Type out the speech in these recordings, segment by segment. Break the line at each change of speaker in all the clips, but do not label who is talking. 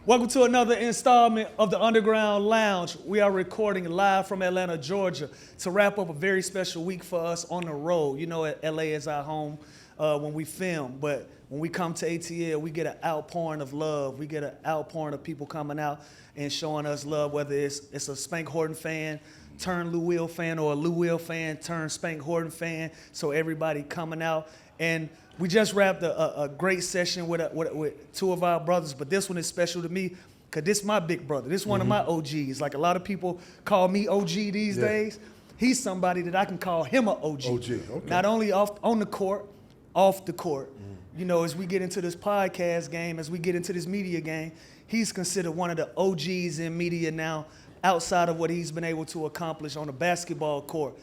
Welcome to another installment of the Underground Lounge. We are recording live from Atlanta, Georgia to wrap up a very special week for us on the road. You know, LA is our home when we film, but when we come to ATL, we get an outpouring of love. We get an outpouring of people coming out and showing us love, whether it's a Spank Horton fan, turn Lou Will fan, or a Lou Will fan, turn Spank Horton fan. So everybody coming out. And we just wrapped a great session with two of our brothers, but this one is special to me because this is my big brother. This is one of my OGs. Like a lot of people call me OG these days. He's somebody that I can call him an OG.
Okay.
Not only on the court, off the court. You know, as we get into this podcast game, as we get into this media game, he's considered one of the OGs in media now outside of what he's been able to accomplish on the basketball court.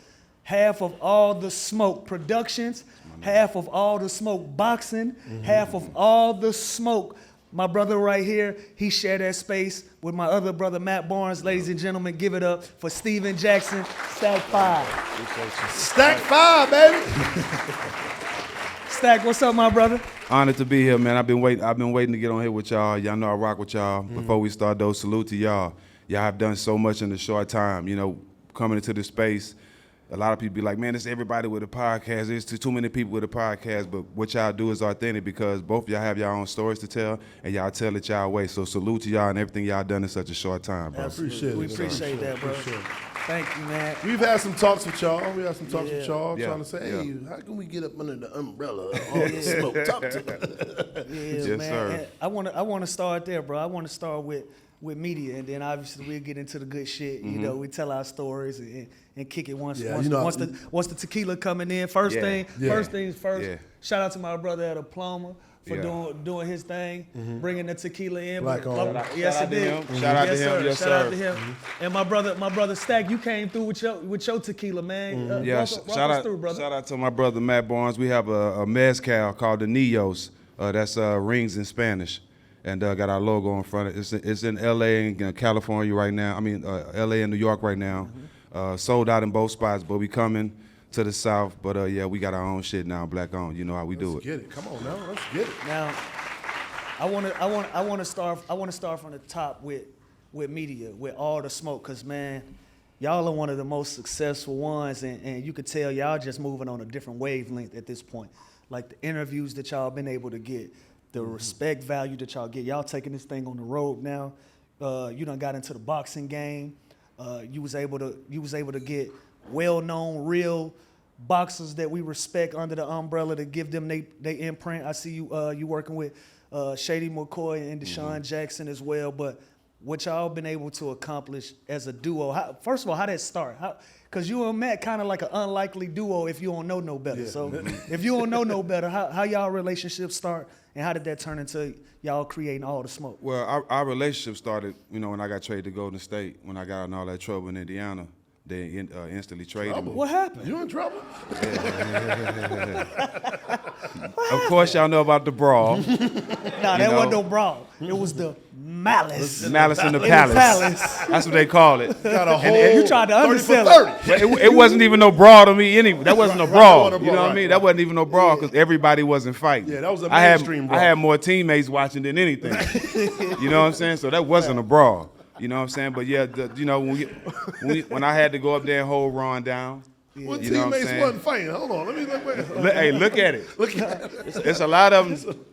Half of all the Smoke Productions, half of all the Smoke Boxing, half of all the Smoke. My brother right here, he shared that space with my other brother, Matt Barnes. Ladies and gentlemen, give it up for Steven Jackson, Stack 5.
Stack 5, baby.
Stack, what's up, my brother?
Honored to be here, man. I've been waiting to get on here with y'all. Y'all know I rock with y'all. Before we start, though, salute to y'all. Y'all have done so much in a short time. You know, coming into this space, a lot of people be like, man, it's everybody with a podcast. There's too many people with a podcast. But what y'all do is authentic because both of y'all have your own stories to tell, and y'all tell it y'all way. So salute to y'all and everything y'all done in such a short time, bro.
Appreciate it.
We appreciate that, bro. Thank you, man.
We've had some talks with y'all. Trying to say, hey, how can we get up under the umbrella of all the smoke? Talk to us.
Yeah, man.
Sir.
And I want to start there, bro. I want to start with media, and then obviously we'll get into the good shit. You know, we tell our stories and kick it once the tequila coming in. First things first.
Yeah.
Shout out to my brother at Diploma for doing his thing, bringing the tequila in.
Black on.
Yes, it did.
Shout out to him. Yes,
Shout out
sir.
to him. And my brother Stack, you came through with your tequila, man. Walk us through, brother.
Shout out to my brother Matt Barnes. We have a mezcal called the Neos. That's rings in Spanish. And got our logo in front of it. It's in L.A. and California right now. I mean, L.A. and New York right now. Sold out in both spots, but we coming to the South. But we got our own shit now, black owned. You know how we do it.
Let's get it. Come on now, let's get it.
Now, I want to start from the top with media, with all the smoke, cause man, y'all are one of the most successful ones, and you could tell y'all just moving on a different wavelength at this point. Like the interviews that y'all been able to get. The respect value that y'all get. Y'all taking this thing on the road now. You done got into the boxing game. You was able to get well-known, real boxers that we respect under the umbrella to give them they imprint. I see you working with Shady McCoy and Deshaun Jackson as well. But what y'all been able to accomplish as a duo? First of all, how did it start? Because you and Matt kind of like an unlikely duo if you don't know no better.
Yeah.
So if you don't know no better, how y'all relationship start? And how did that turn into y'all creating all the smoke?
Well, our relationship started, you know, when I got traded to Golden State. When I got in all that trouble in Indiana, they instantly traded me.
What happened?
You in trouble?
Of course, y'all know about the brawl.
Nah, that wasn't no brawl. It was the Malice.
Malice in the Palace. That's what they call it.
Got a whole
And you tried to undersell it.
But it wasn't even no brawl to me anyway. That wasn't a brawl.
Right,
You know what I mean? That wasn't even no brawl because everybody wasn't fighting.
Yeah, that was a mainstream brawl.
I had more teammates watching than anything. You know what I'm saying? So that wasn't a brawl. You know what I'm saying? But yeah, you know, when I had to go up there and hold Ron down.
What
You know what I'm
teammates
saying?
wasn't fighting? Hold on, let me look.
Hey, look at it.
Look at it.
It's a lot of them.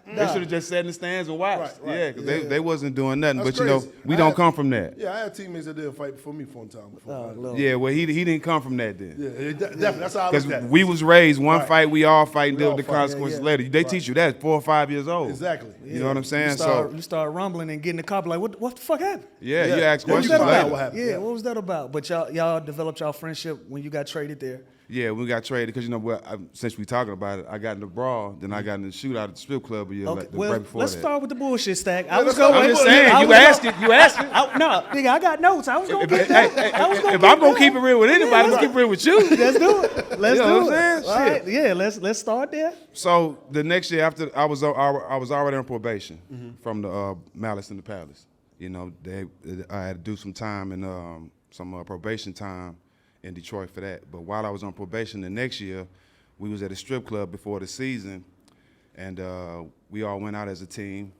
They should have just sat in the stands and watched.
Right.
Yeah, because they wasn't doing nothing.
That's
But, you know,
crazy.
we don't come from that.
Yeah, I had teammates that did fight before me for one time.
Yeah, well, he didn't come from that then.
Yeah, definitely. That's how I
Because
looked at it.
we was raised one
Right.
fight, we all fight and
We
deal
all
with the
fight.
consequences
Yeah.
later. They teach you that at 4 or 5 years old.
Exactly.
You know what I'm saying?
You start rumbling and getting the cop like, what the fuck happened?
Yeah,
Yeah.
you ask
What was
questions
that about?
later.
What happened?
Yeah, what was that about? But y'all developed y'all friendship when you got traded there.
Yeah, we got traded because, you know, since we talking about it, I got in the brawl, then I got in the shootout at the strip club a year
Okay,
right
well,
before
let's
that.
start with the bullshit stack.
I'm
going.
just saying, you asked it.
No, nigga, I got notes. I was gonna
If,
get
hey,
that.
hey, if I'm going to keep it real with anybody, let's keep it real with you.
Let's do it. Let's
You know
do
what
it.
I'm saying?
All right, yeah, let's start there.
So the next year after, I was already on probation from the Malice in the Palace. You know, I had to do some time in some probation time in Detroit for that. But while I was on probation the next year, we was at a strip club before the season, and we all went out as a team.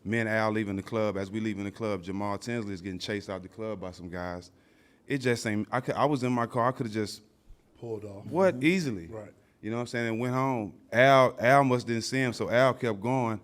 me and Al leaving the club. As we leaving the club, Jamal Tinsley is getting chased out the club by some guys. It just ain't. I was in my car. I could have just
pulled off.
What easily?
Right.
You know what I'm saying? And went home. Al must didn't see him, so Al kept going.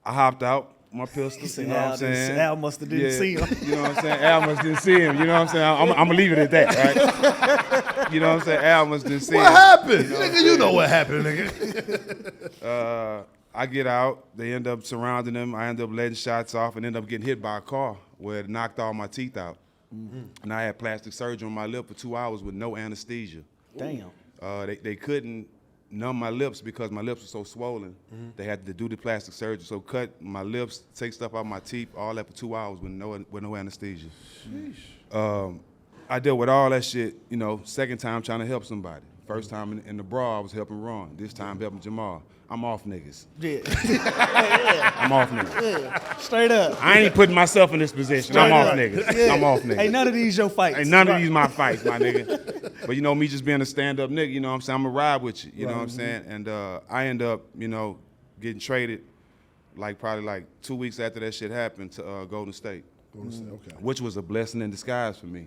I hopped out. My pistol, you know what I'm saying?
Al must have didn't see him.
You know what I'm saying? Al must didn't see him. You know what I'm saying? I'm gonna leave it at that, right? You know what I'm saying? Al must didn't see him.
What happened? Nigga, you know what happened, nigga.
I get out. They end up surrounding him. I end up letting shots off and end up getting hit by a car where it knocked all my teeth out. And I had plastic surgery on my lip for 2 hours with no anesthesia.
Damn.
They couldn't numb my lips because my lips were so swollen. They had to do the plastic surgery. So cut my lips, take stuff out of my teeth, all that for 2 hours with no anesthesia. I dealt with all that shit, you know, second time trying to help somebody. First time in the brawl, I was helping Ron. This time helping Jamal. I'm off niggas.
Yeah.
I'm off niggas.
Yeah. Straight up.
I ain't putting myself in this position. I'm off niggas.
Yeah.
I'm off niggas.
Ain't none of these your fights.
Ain't none of these my fights, my nigga. But you know, me just being a stand-up nigga, you know what I'm saying? I'm gonna ride with you, you know what I'm saying? And I end up, you know, getting traded probably 2 weeks after that shit happened to Golden State.
Golden State, okay.
Which was a blessing in disguise for me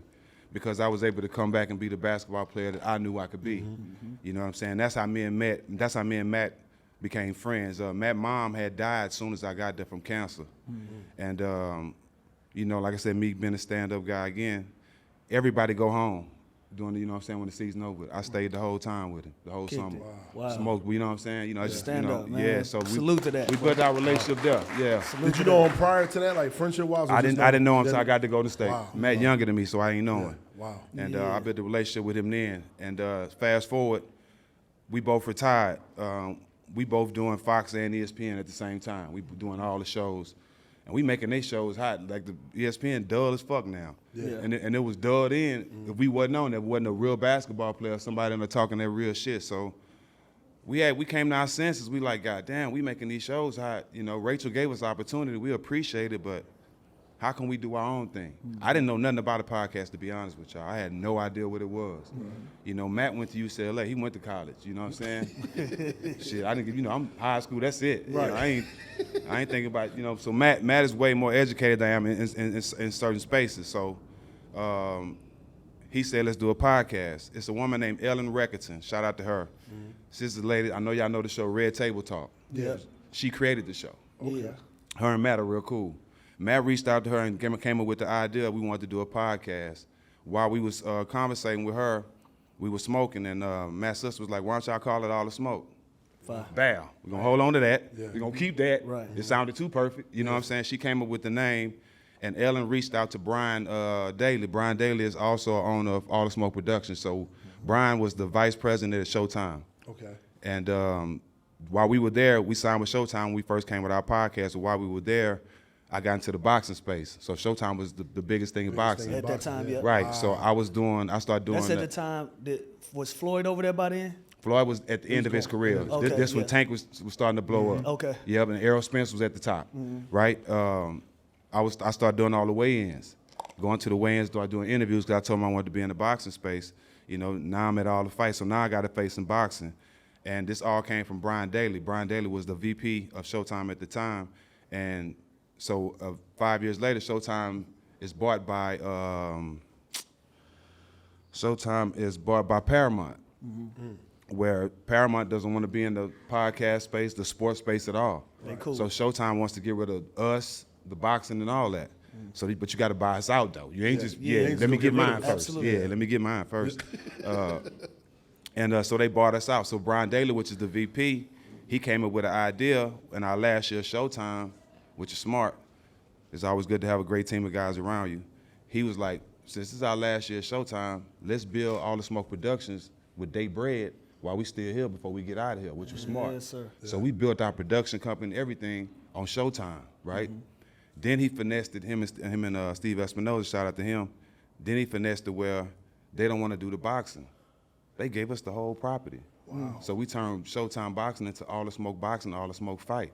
because I was able to come back and be the basketball player that I knew I could be. You know what I'm saying? That's how me and Matt became friends. Matt's mom had died as soon as I got there from cancer. And, you know, like I said, me being a stand-up guy again, everybody go home during the, you know what I'm saying, when the season over. I stayed the whole time with him, the whole summer.
Wow.
Smoked, you know what I'm saying? You know, just,
Stand
you know,
up, man.
yeah, so
Salute to that.
We built our relationship there, yeah.
Did you know him prior to that, like friendship-wise?
I didn't know him until I got to Golden State.
Wow.
Matt younger than me, so I ain't know him.
Wow.
And I built a relationship with him then. And fast forward, we both retired. We both doing Fox and ESPN at the same time. We doing all the shows. And we making their shows hot. Like the ESPN dull as fuck now.
Yeah.
And it was dull then. If we wasn't on there, wasn't a real basketball player, somebody in there talking that real shit. So we came to our senses. We like, God damn, we making these shows hot. You know, Rachel gave us opportunity. We appreciate it, but how can we do our own thing? I didn't know nothing about a podcast, to be honest with y'all. I had no idea what it was. You know, Matt went to UCLA. He went to college. You know what I'm saying? Shit, I didn't. You know, I'm high school. That's it.
Right.
You know, I ain't thinking about. You know, so Matt is way more educated than I am in certain spaces. So he said, let's do a podcast. It's a woman named Ellen Reckerton. Shout out to her. She's the lady. I know y'all know the show Red Table Talk.
Yeah.
She created the show.
Okay.
Her and Matt are real cool. Matt reached out to her and came up with the idea we wanted to do a podcast. While we was conversating with her, we were smoking, and Matt's sister was like, why don't y'all call it All the Smoke?
Fine.
Bow. We're going to hold on to that.
Yeah.
We're going to keep that.
Right.
It sounded too perfect. You know what I'm saying? She came up with the name, and Ellen reached out to Brian Daly. Brian Daly is also an owner of All the Smoke Productions. So Brian was the vice president at Showtime.
Okay.
And while we were there, we signed with Showtime when we first came with our podcast. So while we were there, I got into the boxing space. So Showtime was the biggest thing in boxing.
At that time, yeah.
Right. Wow. So I started doing
That's at the time was Floyd over there by then?
Floyd was at the end of his career.
Okay,
This when Tank was starting to blow up.
Okay.
Yep, and Errol Spence was at the top. Right. I started doing all the weigh-ins, going to the weigh-ins, started doing interviews because I told him I wanted to be in the boxing space. You know, now I'm at all the fights, so now I got to face some boxing. And this all came from Brian Daly. Brian Daly was the VP of Showtime at the time, and so 5 years later, Showtime is bought by Paramount, where Paramount doesn't want to be in the podcast space, the sports space at all.
Cool.
So Showtime wants to get rid of us, the boxing and all that. So, but you got to buy us out though. You ain't just let me get mine first.
Absolutely.
Yeah, let me get mine first. And so they bought us out. So Brian Daly, which is the VP, he came up with an idea in our last year Showtime, which is smart. It's always good to have a great team of guys around you. He was like, since this is our last year Showtime, let's build All the Smoke Productions with day bread while we still here before we get out of here, which was smart.
Yes, sir.
So we built our production company and everything on Showtime, right? Then he finessed it, him and Steve Espinoza, shout out to him. Then he finessed it where they don't want to do the boxing. They gave us the whole property. Wow. So we turned Showtime Boxing into All the Smoke Boxing, All the Smoke Fight.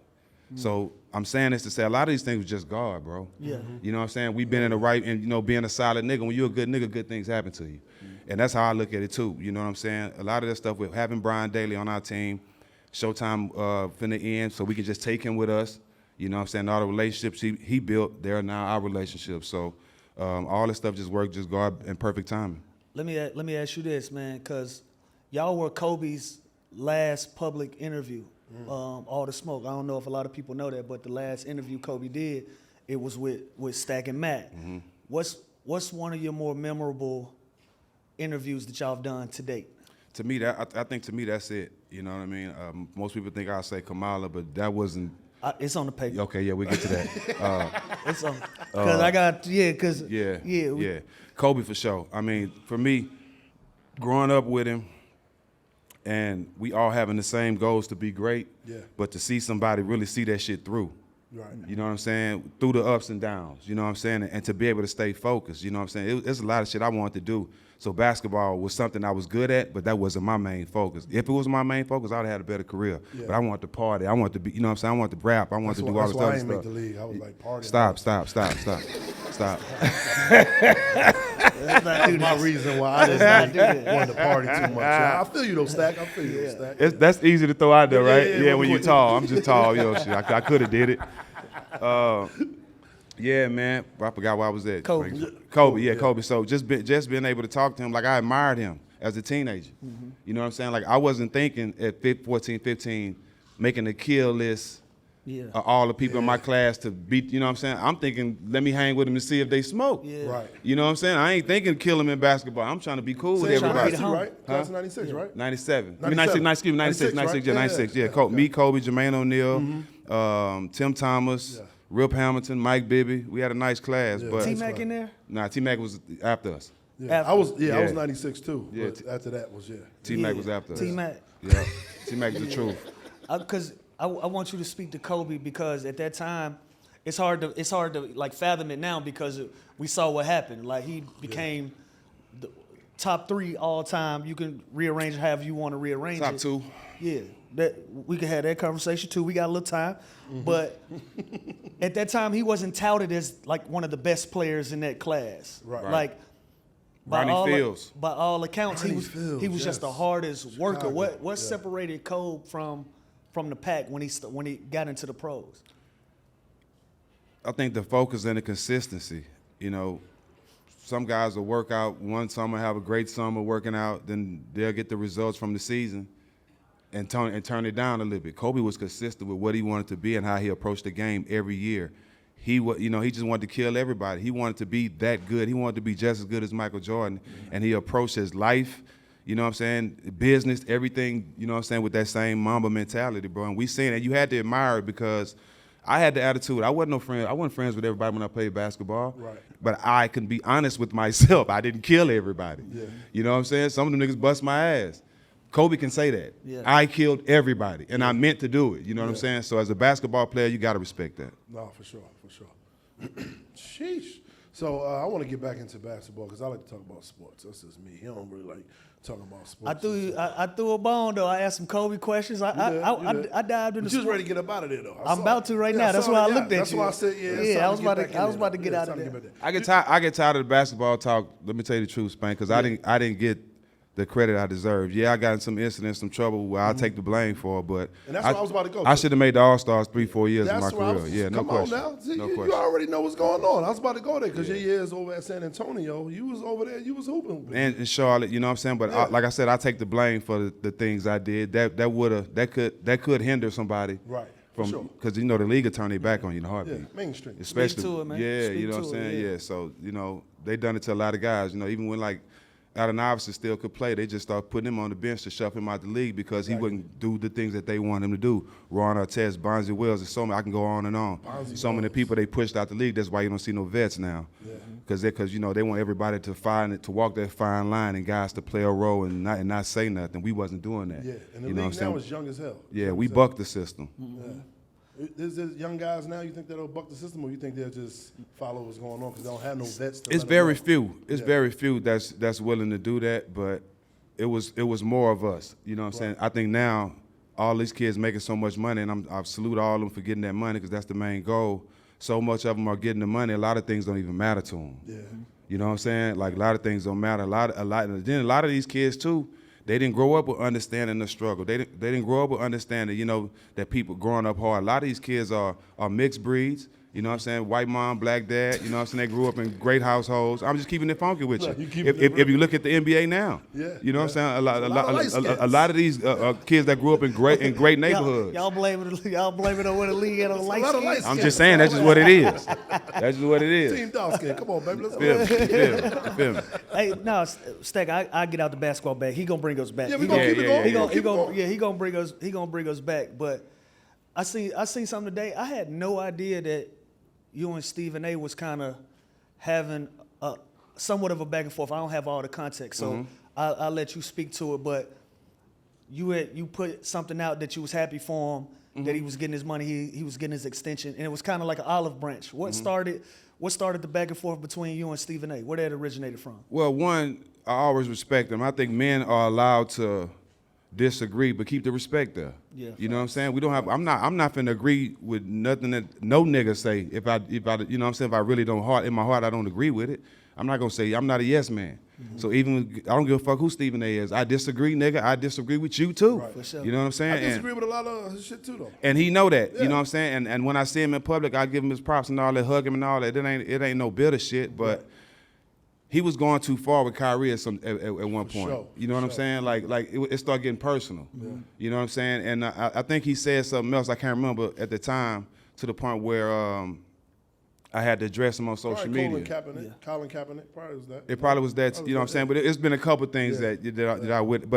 So I'm saying this to say a lot of these things was just God, bro.
Yeah.
You know what I'm saying? We've been in the right, and you know, being a solid nigga, when you're a good nigga, good things happen to you. And that's how I look at it too. You know what I'm saying? A lot of that stuff with having Brian Daly on our team, Showtime finna end, so we can just take him with us. You know what I'm saying? All the relationships he built, they're now our relationships. So all this stuff just worked, just go out in perfect timing.
Let me ask you this, man, because y'all were Kobe's last public interview. All the Smoke. I don't know if a lot of people know that, but the last interview Kobe did, it was with Stack and Matt. What's one of your more memorable interviews that y'all have done to date?
To me, I think to me that's it. You know what I mean? Most people think I'll say Kamala, but that wasn't.
It's on the paper.
Okay, yeah, we get to that.
It's on. Cause I got
yeah. Kobe for sure. I mean, for me, growing up with him, and we all having the same goals to be great.
Yeah.
But to see somebody really see that shit through.
Right.
You know what I'm saying? Through the ups and downs. You know what I'm saying? And to be able to stay focused. You know what I'm saying? There's a lot of shit I wanted to do. So basketball was something I was good at, but that wasn't my main focus. If it was my main focus, I would have had a better career. Yeah. But I wanted to party. I wanted to be, you know what I'm saying? I wanted to rap. I wanted to do all this other stuff.
That's why I didn't make the league. I was like partying.
Stop.
That's my reason why I just wanted to party too much. I feel you though, Stack. I feel you though, Stack.
That's easy to throw out there, right? Yeah, when you're tall. I'm just tall. Yo, shit. I could have did it. Yeah, man. I forgot where I was at. Kobe. So just being able to talk to him, like I admired him as a teenager. You know what I'm saying? Like I wasn't thinking at 14, 15, making a kill list of all the people in my class to beat, you know what I'm saying? I'm thinking, let me hang with them and see if they smoke.
Yeah. Right.
You know what I'm saying? I ain't thinking kill them in basketball. I'm trying to be cool with everybody.
Right? Class of 96, right?
97.
97.
96, yeah. Me, Kobe, Jermaine O'Neal, Tim Thomas, Rip Hamilton, Mike Bibby. We had a nice class. But
T-Mac in there?
Nah, T-Mac was after us.
Yeah. I was 96 too. Yeah. But after that was
T-Mac was after us.
T-Mac.
Yeah. T-Mac is the truth.
Because I want you to speak to Kobe because at that time, it's hard to like fathom it now because we saw what happened. Like he became the top 3 all time. You can rearrange it however you want to rearrange
Top
it.
2.
Yeah, that we could have that conversation too. We got a little time, but at that time he wasn't touted as like one of the best players in that class.
Right.
Like by all accounts, he was just the hardest worker. What separated Kobe from the pack when he got into the pros?
I think the focus and the consistency. You know, some guys will work out one summer, have a great summer working out, then they'll get the results from the season and turn it down a little bit. Kobe was consistent with what he wanted to be and how he approached the game every year. He just wanted to kill everybody. He wanted to be that good. He wanted to be just as good as Michael Jordan, and he approached his life, you know what I'm saying, business, everything, you know what I'm saying, with that same Mamba mentality, bro. And we seen it. You had to admire it because I had the attitude. I wasn't friends with everybody when I played basketball.
Right.
But I can be honest with myself. I didn't kill everybody. Yeah. You know what I'm saying? Some of them niggas bust my ass. Kobe can say that. Yeah. I killed everybody, and I meant to do it. You know what I'm saying? So as a basketball player, you got to respect that.
No, for sure. Sheesh. So I want to get back into basketball because I like to talk about sports. That's just me. He don't really like talking about sports.
I threw a bone though. I asked some Kobe questions. I dived into.
You was ready to get up out of there though.
I'm about to right now. That's why I looked at you.
That's why I said
I was about to get out of there.
I get tired of the basketball talk. Let me tell you the truth, Spank, because I didn't get the credit I deserve. Yeah, I got in some incidents, some trouble where I'll take the blame for, but
and that's what I was about to go.
I should have made the All-Stars 3-4 years of my career.
Yeah, no question. Come on now. See, you already know what's going on. I was about to go there because your years over at San Antonio, you was over there, you was hooping.
And in Charlotte, you know what I'm saying? But like I said, I take the blame for the things I did. That could hinder somebody.
Right.
Because the league will turn their back on you in a heartbeat.
Yeah, mainstream.
Especially,
to it, man.
Yeah, you know what I'm saying? Yeah. So, they done it to a lot of guys. Even when like Allen Iverson still could play, they just started putting him on the bench to shove him out the league because he wouldn't do the things that they want him to do. Ron Artest, Bonzi Wells, and so many. I can go on and on. So many people they pushed out the league. That's why you don't see no vets now. Because they want everybody to walk that fine line and guys to play a role and not say nothing. We wasn't doing that.
Yeah, and the league now is young as hell.
Yeah, we bucked the system.
Yeah. Is there young guys now, you think that'll buck the system, or you think they'll just follow what's going on because they don't have no vets to
It's very few. It's very few that's willing to do that, but it was more of us. You know what I'm saying? I think now all these kids making so much money, and I salute all of them for getting that money because that's the main goal. So much of them are getting the money, a lot of things don't even matter to them.
Yeah.
You know what I'm saying? Like a lot of things don't matter. A lot of these kids too, They didn't grow up with understanding the struggle. They didn't grow up with understanding, you know, that people growing up hard. A lot of these kids are mixed breeds. You know what I'm saying? White mom, black dad. You know what I'm saying? They grew up in great households. I'm just keeping it funky with you. If you look at the NBA now, you know what I'm saying? A lot of these kids that grew up in great neighborhoods.
Y'all blame it on what the league had on light skin.
I'm just saying that's just what it is. That's just what it is.
Team dark skin. Come on, baby. Let's go.
Feel me?
Hey, no, Stack. I get out the basketball bag. He gonna bring us back.
Yeah, we gonna keep it going.
He gonna bring us back. But I seen something today. I had no idea that you and Stephen A. was kind of having somewhat of a back and forth. I don't have all the context, so I'll let you speak to it. But you put something out that you was happy for him, that he was getting his money, he was getting his extension, and it was kind of like an olive branch. What started the back and forth between you and Stephen A.? Where that originated from?
Well, one, I always respect them. I think men are allowed to disagree, but keep the respect there.
Yeah,
you know what I'm saying? We don't have. I'm not finna agree with nothing that no nigga say. If I, you know what I'm saying? If I really don't in my heart, I don't agree with it. I'm not gonna say I'm not a yes man. So even I don't give a fuck who Stephen A. is. I disagree, nigga. I disagree with you too.
Right. For
sure.
You know what I'm saying?
I disagree with a lot of his shit too, though.
And he know that.
Yeah.
You know what I'm saying? And when I see him in public, I give him his props and all that, hug him and all that. It ain't no bitter shit, but. He was going too far with Kyrie at one point.
Sure.
You know what I'm saying? Like it started getting personal. Yeah. You know what I'm saying? And I think he said something else I can't remember at the time, to the point where I had to address him on social media.
Colin Kaepernick, probably was that.
It probably was that. You know what I'm saying? But it's been a couple things that I would.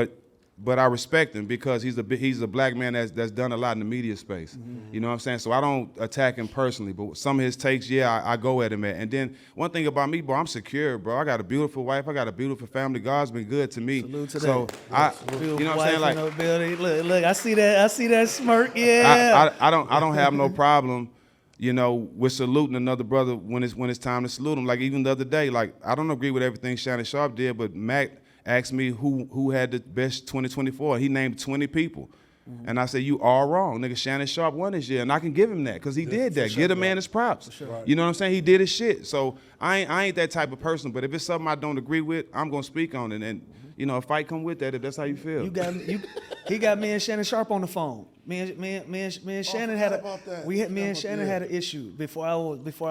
But I respect him because he's a black man that's done a lot in the media space. You know what I'm saying? So I don't attack him personally, but some of his takes, I go at him at. And then one thing about me, bro, I'm secure, bro. I got a beautiful wife. I got a beautiful family. God's been good to me.
Salute to
so
that.
you know what I'm saying? Like,
look, I see that smirk. Yeah.
I don't have no problem, you know, with saluting another brother when it's time to salute him. Like even the other day, like I don't agree with everything Shannon Sharp did, but Mac asked me who had the best 2024. He named 20 people. And I said, you all wrong. Nigga, Shannon Sharp won this year. And I can give him that because he did that. Give a man his props.
Right.
You know what I'm saying? He did his shit. So I ain't that type of person. But if it's something I don't agree with, I'm going to speak on it. And, you know, a fight come with that if that's how you feel.
He got me and Shannon Sharp on the phone. Me and Shannon had had an issue before I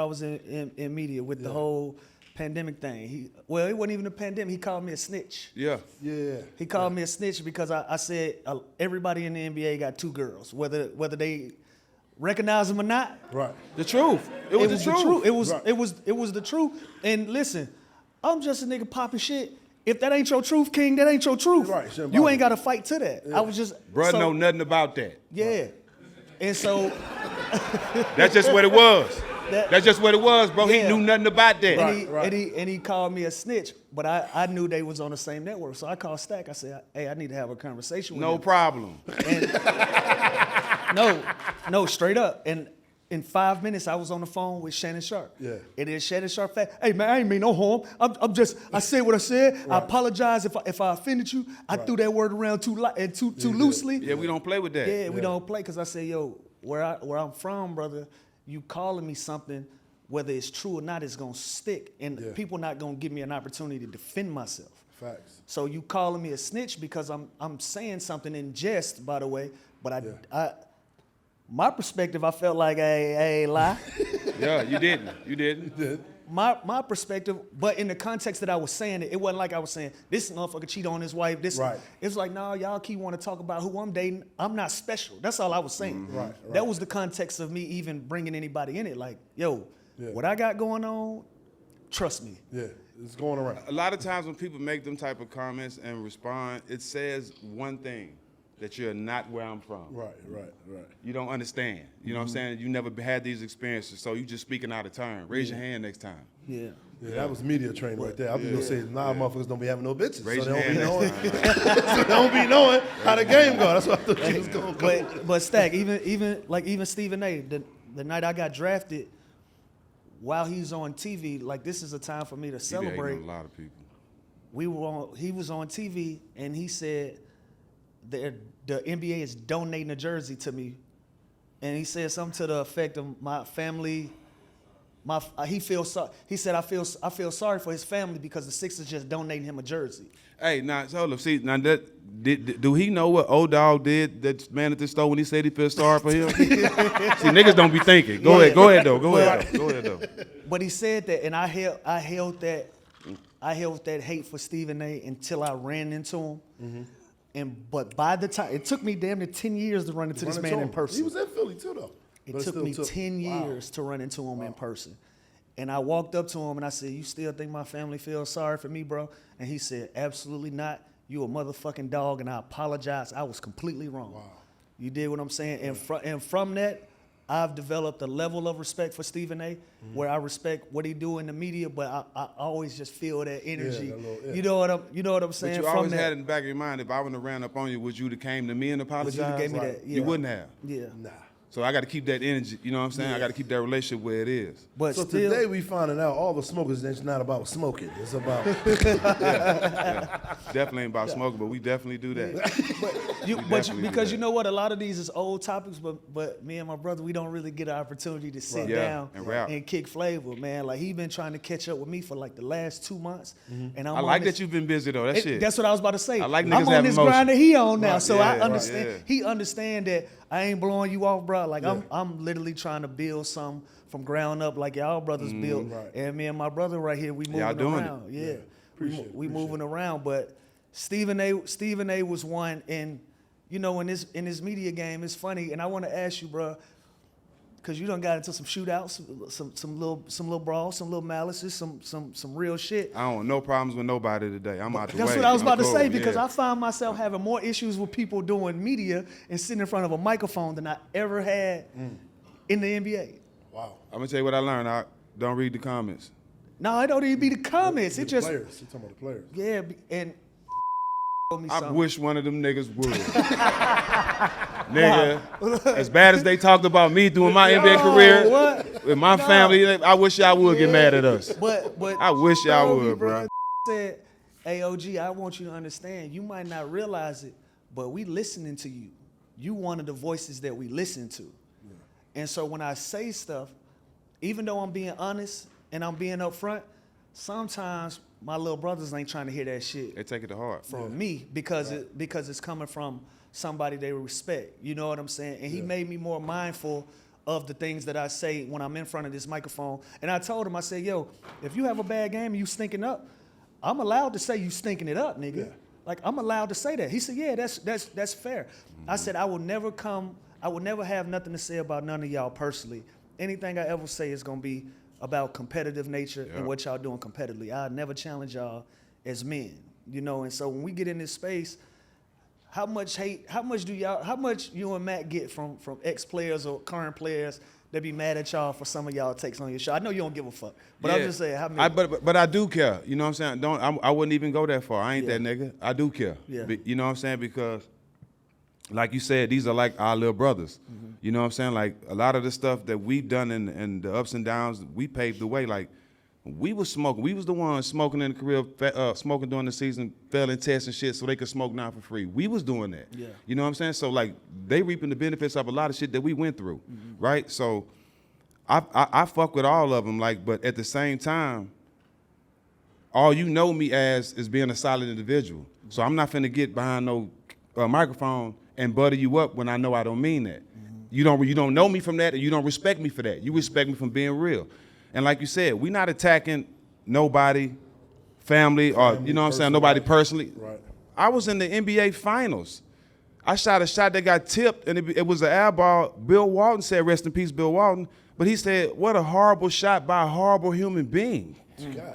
was in media with the whole pandemic thing. It wasn't even a pandemic. He called me a snitch.
Yeah.
He called me a snitch because I said everybody in the NBA got two girls, whether they recognize them or not.
Right.
The truth. It was the truth.
It was the truth. And listen, I'm just a nigga popping shit. If that ain't your truth, King, that ain't your truth.
Right.
You ain't got to fight to that. Yeah. I was just
know nothing about that.
Yeah. Right. And so
that's just what it was. That's just what it was, bro. Yeah. He knew nothing about that.
And he called me a snitch, but I knew they was on the same network. So I called Stack. I said, hey, I need to have a conversation with him.
No problem.
And no, straight up. And in 5 minutes, I was on the phone with Shannon Sharp.
Yeah.
It is Shannon Sharp fact. Hey, man, I ain't mean no harm. I said what I said. Right. I apologize if I offended you. I threw that word around too loosely.
Yeah, we don't play with that.
Yeah, we don't play because I said, yo, where I'm from, brother, you calling me something, whether it's true or not, it's going to stick. And people not going to give me an opportunity to defend myself.
Facts.
So you calling me a snitch because I'm saying something in jest, by the way, but my perspective, I felt like I lie.
Yeah, you didn't. You did.
My perspective, but in the context that I was saying it wasn't like I was saying, this motherfucker cheat on his wife. It was like, nah, y'all keep want to talk about who I'm dating. I'm not special. That's all I was saying.
Mm-hmm. Right.
That was the context of me even bringing anybody in it. Like, yo, what I got going on, trust me.
Yeah, it's going around.
A lot of times when people make them type of comments and respond, it says one thing. That you're not where I'm from.
Right.
You don't understand. You know what I'm saying? You never had these experiences, so you just speaking out of turn. Raise your hand next time.
Yeah,
that was media training right there. I was gonna say, motherfuckers don't be having no bitches.
Raise
so
your hand
they don't be knowing how the game go. That's what I thought you was going to go.
But Stack, even Stephen A., the night I got drafted, while he's on TV, like this is a time for me to celebrate.
A lot of people.
He was on TV and he said, the NBA is donating a jersey to me. And he said something to the effect of my family he said I feel sorry for his family because the Sixers just donating him a jersey.
Hey, now hold up. See, now do he know what old dog did? That man at the store when he said he feels sorry for him. See, niggas don't be thinking. Go ahead though.
But he said that, and I held that hate for Stephen A. until I ran into him. Mm-hmm. But by the time it took me damn near 10 years to run into this man in person.
He was in Philly too, though.
It took me 10 years to run into him in person. And I walked up to him and I said, "You still think my family feels sorry for me, bro?" And he said, "Absolutely not. You a motherfucking dog, and I apologize. I was completely wrong." Wow. You did what I'm saying? And from that, I've developed a level of respect for Stephen A. Where I respect what he do in the media, but I always just feel that energy. You know what I'm saying?
But you always had in the back of your mind, if I wouldn't have ran up on you, would you have came to me and apologized?
Would you have gave me that? Yeah.
You wouldn't have.
Yeah.
Nah.
So I got to keep that energy, you know what I'm saying? I got to keep that relationship where it is.
But
so
still,
today we finding out all the smokers, it's not about smoking. It's about...
Definitely ain't about smoking, but we definitely do that.
Because you know what? A lot of these is old topics, but me and my brother, we don't really get an opportunity to sit down and kick flavor, man. Like, he been trying to catch up with me for like the last 2 months. And
I like that you've been busy though, shit.
That's what I was about to say.
I like niggas
I'm on this
emotion.
grind that he on now, so
Yeah,
I understand. He understand that I ain't blowing you off, bro. Like, I'm literally trying to build some from ground up like y'all brothers built. Right. And me and my brother right here, we moving around. Yeah. We moving around. But Stephen A was one, and you know, in this media game, it's funny, and I want to ask you, bro, because you done got into some shootouts, some little brawls, some little malices, some real shit.
I don't want no problems with nobody today. I'm out the way.
That's what I was about to say, because I find myself having more issues with people doing media and sitting in front of a microphone than I ever had in the NBA.
Wow.
I'm going to tell you what I learned. I don't read the comments.
No, it don't even be the comments.
It just players. You're talking about the players.
Yeah, and
I wish one of them niggas would. Nigga, as bad as they talked about me doing my NBA career with my family, I wish y'all would get mad at us.
But
I wish y'all would, bro.
Said, "Hey, OG, I want you to understand. You might not realize it, but we listening to you. You one of the voices that we listen to. Yeah. And so when I say stuff, even though I'm being honest and I'm being upfront, sometimes my little brothers ain't trying to hear that shit.
They take it to heart.
From me because it's coming from somebody they respect. You know what I'm saying? And he made me more mindful of the things that I say when I'm in front of this microphone. And I told him, I said, "Yo, if you have a bad game and you stinking up, I'm allowed to say you stinking it up, nigga. Yeah. Like, I'm allowed to say that." He said, "Yeah, that's fair." I said, I will never have nothing to say about none of y'all personally. Anything I ever say is gonna be about competitive nature and what y'all doing competitively. I'll never challenge y'all as men, you know. And so when we get in this space, how much you and Matt get from ex-players or current players that be mad at y'all for some of y'all takes on your show? I know you don't give a fuck, but I'm just saying, how many?
But I do care. You know what I'm saying? I wouldn't even go that far. I ain't that nigga. I do care. Yeah. You know what I'm saying? Because, like you said, these are like our little brothers. Mm-hmm. You know what I'm saying? Like, a lot of the stuff that we've done and the ups and downs, we paved the way. Like, we was smoking. We was the ones smoking in the career, smoking during the season, failing tests and shit so they could smoke now for free. We was doing that. Yeah. You know what I'm saying? So, like, they reaping the benefits of a lot of shit that we went through, right? So, I fuck with all of them, like, but at the same time, all you know me as is being a solid individual. So I'm not finna get behind no microphone and butter you up when I know I don't mean that. You don't know me from that, and you don't respect me for that. You respect me from being real. And like you said, we not attacking nobody, family, or you know what I'm saying, nobody personally. Right. I was in the NBA Finals. I shot a shot that got tipped, and it was an air ball. Bill Walton said, "Rest in peace, Bill Walton." But he said, "What a horrible shot by a horrible human being."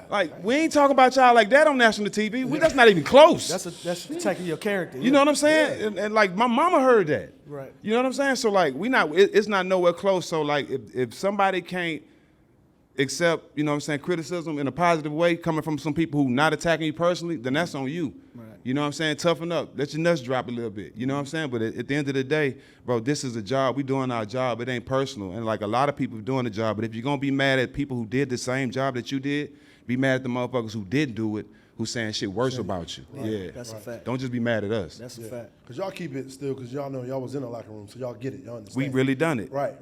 Like, we ain't talking about y'all like that on national TV. That's not even close.
That's attacking your character.
You know what I'm saying? Yeah. And like, my mama heard that.
Right.
You know what I'm saying? So like, it's not nowhere close. So like, if somebody can't accept, you know what I'm saying, criticism in a positive way coming from some people who not attacking you personally, then that's on you. Right. You know what I'm saying? Toughen up. Let your nuts drop a little bit. You know what I'm saying? But at the end of the day, bro, this is a job. We doing our job. It ain't personal. And like, a lot of people doing the job. But if you're going to be mad at people who did the same job that you did, be mad at the motherfuckers who didn't do it, who's saying shit worse about you. Right. Yeah.
That's a fact.
Don't just be mad at us.
That's a fact.
Because y'all keep it still, because y'all know y'all was in the locker room, so y'all get it. Y'all understand.
We really done it.
Right.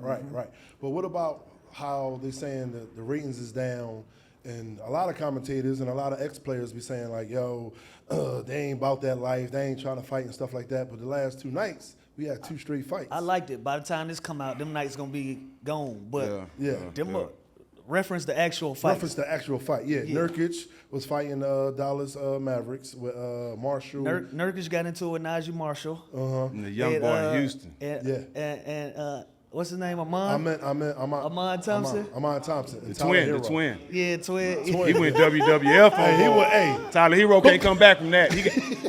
But what about how they saying that the ratings is down, and a lot of commentators and a lot of ex-players be saying like, yo, they ain't about that life, they ain't trying to fight and stuff like that. But the last 2 nights, we had 2 straight fights.
I liked it. By the time this come out, them nights gonna be gone. But reference the actual fight.
Reference the actual fight, yeah. Nurkic was fighting Dallas Mavericks with Marshall.
Nurkic got into it with Najee Marshall.
And the young boy in Houston.
And what's his name? Amon Thompson.
Amon Thompson.
The twin.
Yeah, twin.
He went WWF. Tyler Hero can't come back from that.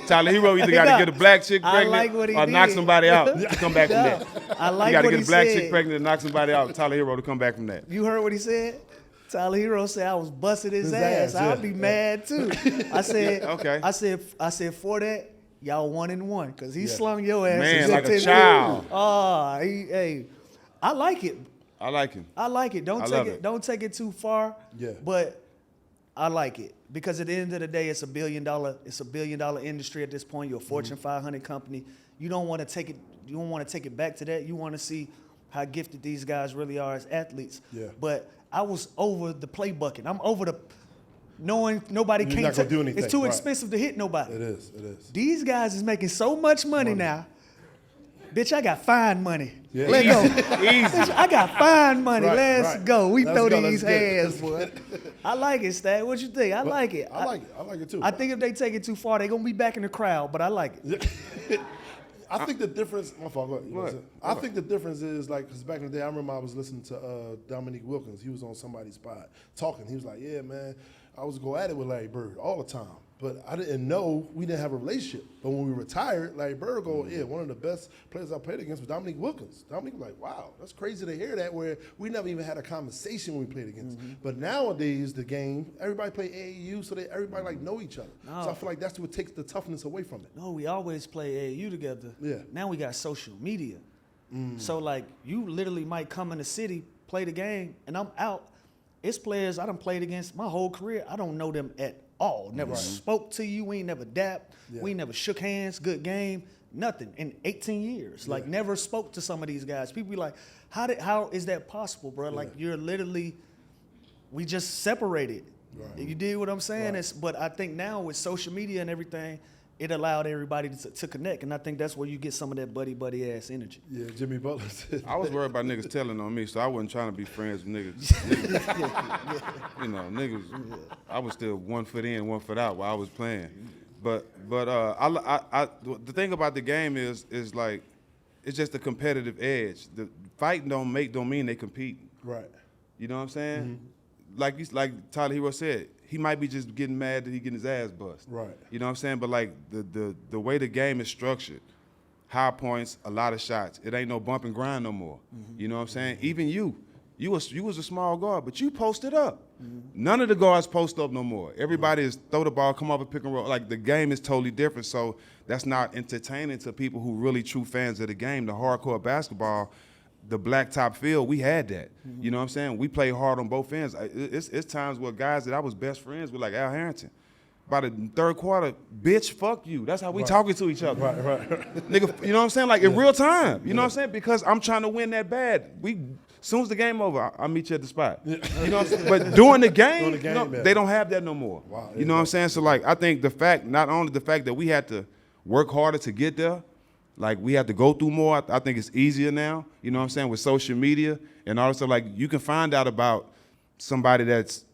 Tyler Hero either got to get a black chick pregnant or knock somebody out to come back from that.
I like
he got to
what
get
he
a black
said.
chick pregnant and knock somebody out. Tyler Hero to come back from that.
You heard what he said? Tyler Hero said I was busting his ass. I'd be mad too. I said,
okay.
I said for that, y'all 1-1 because he slung your ass.
Man, like a child.
I like it.
I like him.
I like it. Don't take it too far.
Yeah.
But I like it because at the end of the day, it's a $1 billion industry at this point. You're a Fortune 500 company. You don't want to take it. You don't want to take it back to that. You want to see how gifted these guys really are as athletes.
Yeah.
But I was over the play bucket. I'm over the knowing nobody
You're
can't
not gonna do anything.
It's too
Right.
expensive to hit nobody.
It is.
These guys is making so much money now. Bitch, I got fine money.
Yeah.
Let's go.
Easy.
Bitch, I got fine money.
Right,
Let's
right.
go.
Let's
throw
go.
these
Let's get it.
hands, boy. I like it, Stat. What you think? I like it.
I like it too.
I think if they take it too far, they're going to be back in the crowd, but I like it.
I think the difference. My fault. Go ahead.
What?
I think the difference is like because back in the day, I remember I was listening to Dominique Wilkins. He was on somebody's spot talking. He was like, "Yeah, man, I was go at it with Larry Bird all the time, but I didn't know we didn't have a relationship. But when we retired, Larry Bird go, yeah, one of the best players I played against was Dominique Wilkins. Dominique was like, wow, that's crazy to hear that. Where we never even had a conversation when we played against. But nowadays, the game, everybody play AAU, so everybody like know each other. So I feel like that's what takes the toughness away from it.
No, we always play AAU together.
Yeah.
Now we got social media. So, like, you literally might come in the city, play the game, and I'm out. It's players I done played against my whole career. I don't know them at all. Never spoke to you. We ain't never dapped.
Yeah.
We ain't never shook hands, good game, nothing in 18 years. Like, never spoke to some of these guys. People be like, how is that possible, bro? Like, you're literally, we just separated. Right. You did what I'm saying?
Right.
But I think now with social media and everything, it allowed everybody to connect, and I think that's where you get some of that buddy ass energy.
Yeah, Jimmy Butler said.
I was worried about niggas telling on me, so I wasn't trying to be friends with niggas. You know, niggas. I was still 1 foot in, 1 foot out while I was playing. But the thing about the game is like, it's just a competitive edge. The fighting don't mean they compete.
Right.
You know what I'm saying? Like Tyler Hero said, he might be just getting mad that he getting his ass bust.
Right.
You know what I'm saying? But like the way the game is structured, high points, a lot of shots. It ain't no bump and grind no more. You know what I'm saying? Even you was a small guard, but you posted up. None of the guards post up no more. Everybody is throw the ball, come up and pick and roll. Like the game is totally different. So that's not entertaining to people who really true fans of the game. The hardcore basketball, the black top field, we had that. You know what I'm saying? We played hard on both ends. It's times where guys that I was best friends with, like Al Harrington, by the third quarter, bitch, fuck you. That's how we talking to each other.
Right.
Nigga, you know what I'm saying? Like in real time. You know what I'm saying? Because I'm trying to win that bad. Soon as the game over, I'll meet you at the spot. You know what I'm saying? But during the game, they don't have that no more.
Wow,
you know what I'm saying? So like, I think not only the fact that we had to work harder to get there, like we have to go through more. I think it's easier now, you know what I'm saying, with social media and all that stuff. Like you can find out about somebody that's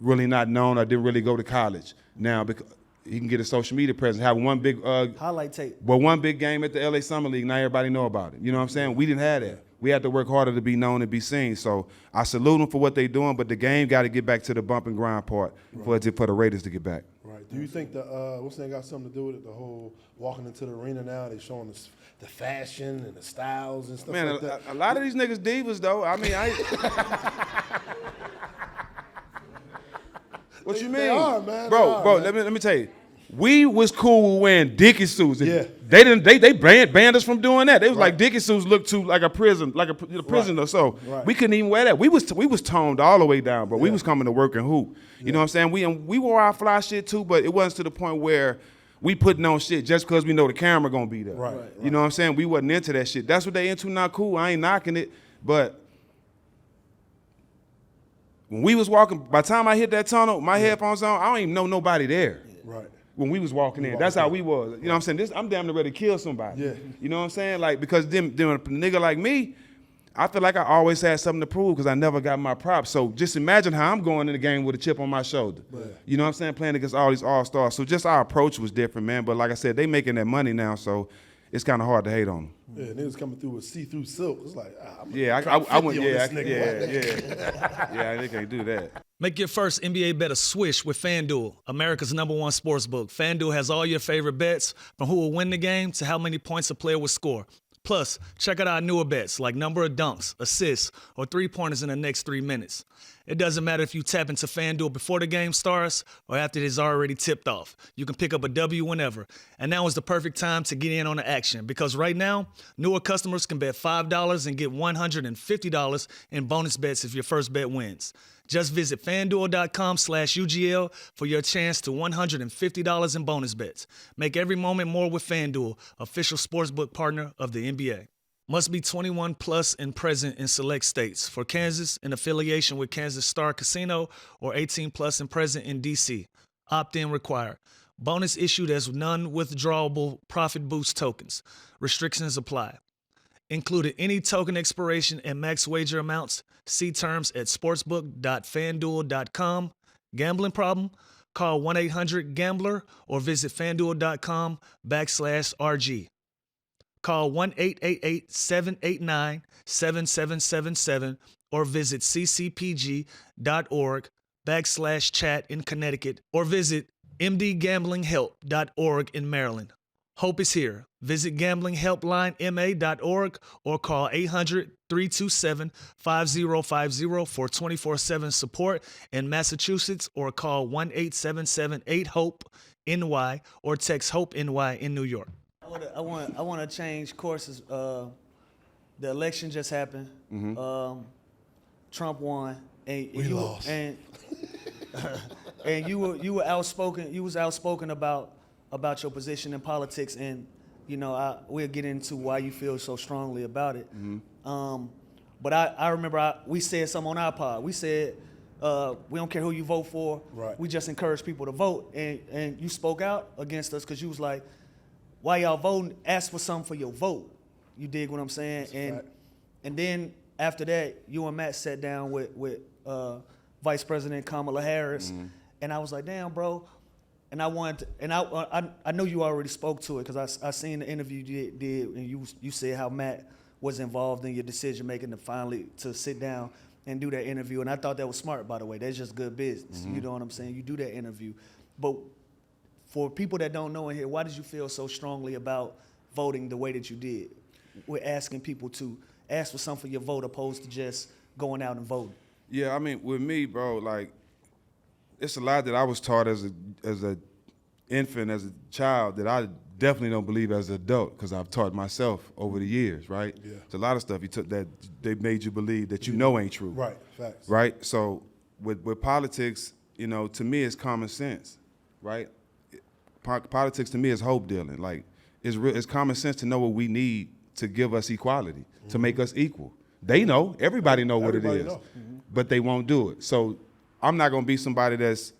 really not known or didn't really go to college now because he can get a social media presence, have one big
highlight tape.
But one big game at the LA Summer League, now everybody know about it. You know what I'm saying? We didn't have that. We had to work harder to be known and be seen. So I salute them for what they're doing, but the game got to get back to the bump and grind part for the Raiders to get back.
Right. Do you think what's that got something to do with it? The whole walking into the arena now, they showing the fashion and the styles and stuff like that.
A lot of these niggas divas though. I mean, what you mean?
They are, man.
Bro, let me tell you. We was cool with wearing Dickie suits.
Yeah.
They banned us from doing that. They was like Dickie suits looked too like a prison, like a prisoner. So we couldn't even wear that. We was toned all the way down, bro. We was coming to work and hoop. You know what I'm saying? We wore our fly shit too, but it wasn't to the point where we putting on shit just because we know the camera gonna be there.
Right.
You know what I'm saying? We wasn't into that shit. That's what they into now. Cool. I ain't knocking it, but When we was walking, by the time I hit that tunnel, my headphones on, I don't even know nobody there.
Right.
When we was walking in, that's how we was. You know what I'm saying? I'm damn near ready to kill somebody.
Yeah.
You know what I'm saying? Like, because them a nigga like me, I feel like I always had something to prove because I never got my props. So just imagine how I'm going in the game with a chip on my shoulder.
Right.
You know what I'm saying? Playing against all these all-stars. So just our approach was different, man. But like I said, they making that money now, so it's kind of hard to hate on them.
Yeah, niggas coming through with see-through silk. It's like, I'm
I went, yeah, they can't do that.
Make your first NBA bet a swish with FanDuel, America's #1 sportsbook. FanDuel has all your favorite bets, from who will win the game to how many points a player will score. Plus, check out our newer bets like number of dunks, assists, or three-pointers in the next 3 minutes. It doesn't matter if you tap into FanDuel before the game starts or after it is already tipped off. You can pick up a W whenever. And now is the perfect time to get in on the action because right now, newer customers can bet $5 and get $150 in bonus bets if your first bet wins. Just visit FanDuel.com/UGL for your chance to $150 in bonus bets. Make every moment more with FanDuel, official sportsbook partner of the NBA. Must be 21 plus and present in select states. For Kansas, in affiliation with Kansas Star Casino, or 18 plus and present in D.C. Opt-in required. Bonus issued as non-withdrawable profit boost tokens. Restrictions apply. Included any token expiration and max wager amounts. See terms at sportsbook.fanduel.com. Gambling problem? Call 1-800-GAMBLER or visit fanduel.com/RG. Call 1-888-789-7777 or visit ccpg.org/chat in Connecticut or visit mdgamblinghelp.org in Maryland. Hope is here. Visit gamblinghelplinema.org or call 800-327-5050 for 24/7 support in Massachusetts or call 1-877-8-HOPE-NY or text HOPE-NY in New York. I want to change courses. The election just happened. Trump won, and
We lost.
And you were outspoken. You was outspoken about your position in politics, and we'll get into why you feel so strongly about it. But I remember we said something on our pod. We said we don't care who you vote for.
Right.
We just encourage people to vote, and you spoke out against us because you was like, why y'all voting? Ask for something for your vote. You dig what I'm saying? And then after that, you and Matt sat down with Vice President Kamala Harris, and I was like, damn, bro. And I wanted to, and I know you already spoke to it because I seen the interview you did, and you said how Matt was involved in your decision making to sit down and do that interview, and I thought that was smart, by the way. That's just good business. You know what I'm saying? You do that interview, but for people that don't know in here, why did you feel so strongly about voting the way that you did? We're asking people to ask for something for your vote opposed to just going out and voting.
Yeah, I mean, with me, bro, like, it's a lot that I was taught as a infant, as a child, that I definitely don't believe as an adult because I've taught myself over the years, right?
Yeah.
It's a lot of stuff you took that they made you believe that you know ain't true.
Right, facts.
Right? So with politics, to me, it's common sense, right? Politics to me is hope dealing. Like, it's common sense to know what we need to give us equality, to make us equal. They know, everybody know what it is, but they won't do it. So I'm not gonna be somebody that's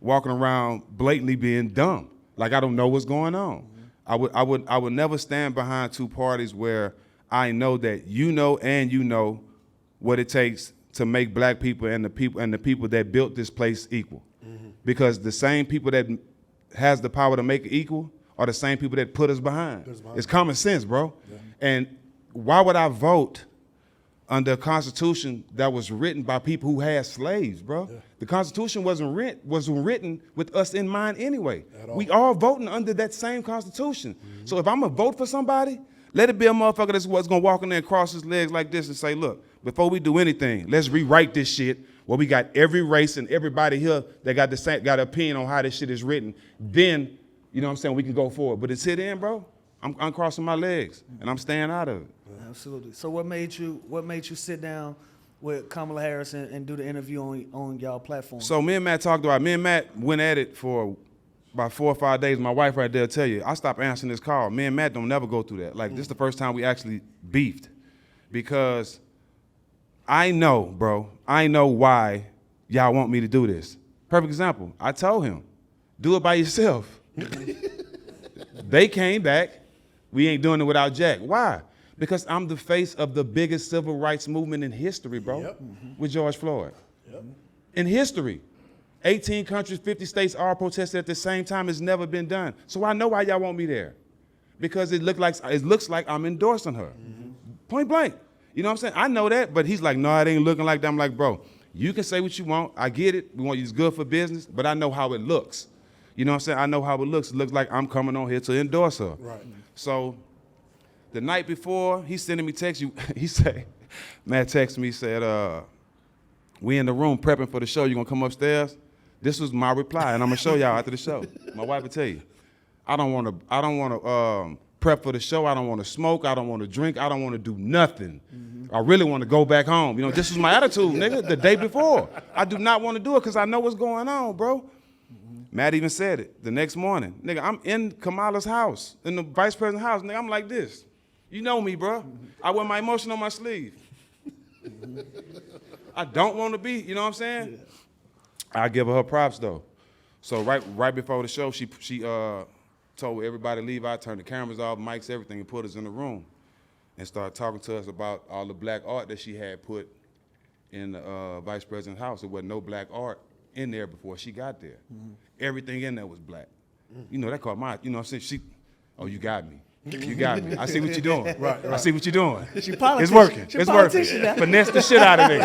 walking around blatantly being dumb. Like, I don't know what's going on. I would never stand behind two parties where I know that you know what it takes to make black people and the people that built this place equal. Because the same people that has the power to make it equal are the same people that put us behind. It's common sense, bro. Yeah. And why would I vote under a constitution that was written by people who had slaves, bro? Yeah. The Constitution wasn't written with us in mind anyway. We all voting under that same Constitution. So if I'm gonna vote for somebody, let it be a motherfucker that's gonna walk in there and cross his legs like this and say, look, before we do anything, let's rewrite this shit where we got every race and everybody here that got an opinion on how this shit is written. Then, you know what I'm saying, we can go forward. But until then, bro, I'm crossing my legs and I'm staying out of it.
Absolutely. So what made you sit down with Kamala Harris and do the interview on y'all platform?
So me and Matt talked about it. Me and Matt went at it for about 4 or 5 days. My wife right there will tell you, I stopped answering this call. Me and Matt don't never go through that. Like, this is the first time we actually beefed because I know, bro, why y'all want me to do this. Perfect example. I told him, do it by yourself. They came back. We ain't doing it without Jack. Why? Because I'm the face of the biggest civil rights movement in history, bro,
Yep.
with George Floyd.
Yep.
In history. 18 countries, 50 states all protested at the same time. It's never been done. So I know why y'all want me there. Because it looks like I'm endorsing her. Point blank. You know what I'm saying? I know that, but he's like, no, it ain't looking like that. I'm like, bro, you can say what you want. I get it. We want you to good for business, but I know how it looks. You know what I'm saying? I know how it looks. It looks like I'm coming on here to endorse her.
Right.
So the night before, he's sending me text. He said, Matt texted me, said, we in the room prepping for the show. You gonna come upstairs? This was my reply, and I'm gonna show y'all after the show. My wife will tell you. I don't wanna prep for the show. I don't wanna smoke. I don't wanna drink. I don't wanna do nothing. I really wanna go back home. You know, this was my attitude, nigga, the day before. I do not wanna do it because I know what's going on, bro. Matt even said it the next morning. Nigga, I'm in Kamala's house, in the vice president's house. Nigga, I'm like this. You know me, bro. I wear my emotion on my sleeve. I don't want to be, you know what I'm saying? Yeah. I give her props, though. So right before the show, she told everybody to leave out, turn the cameras off, mics, everything, and put us in the room and started talking to us about all the black art that she had put in the vice president's house. There wasn't no black art in there before she got there. Everything in there was black. You know, that caught my, you know what I'm saying? Oh, you got me. You got me. I see what you're doing. Right. I see what you're doing. It's working. It's working. Finesse the shit out of me.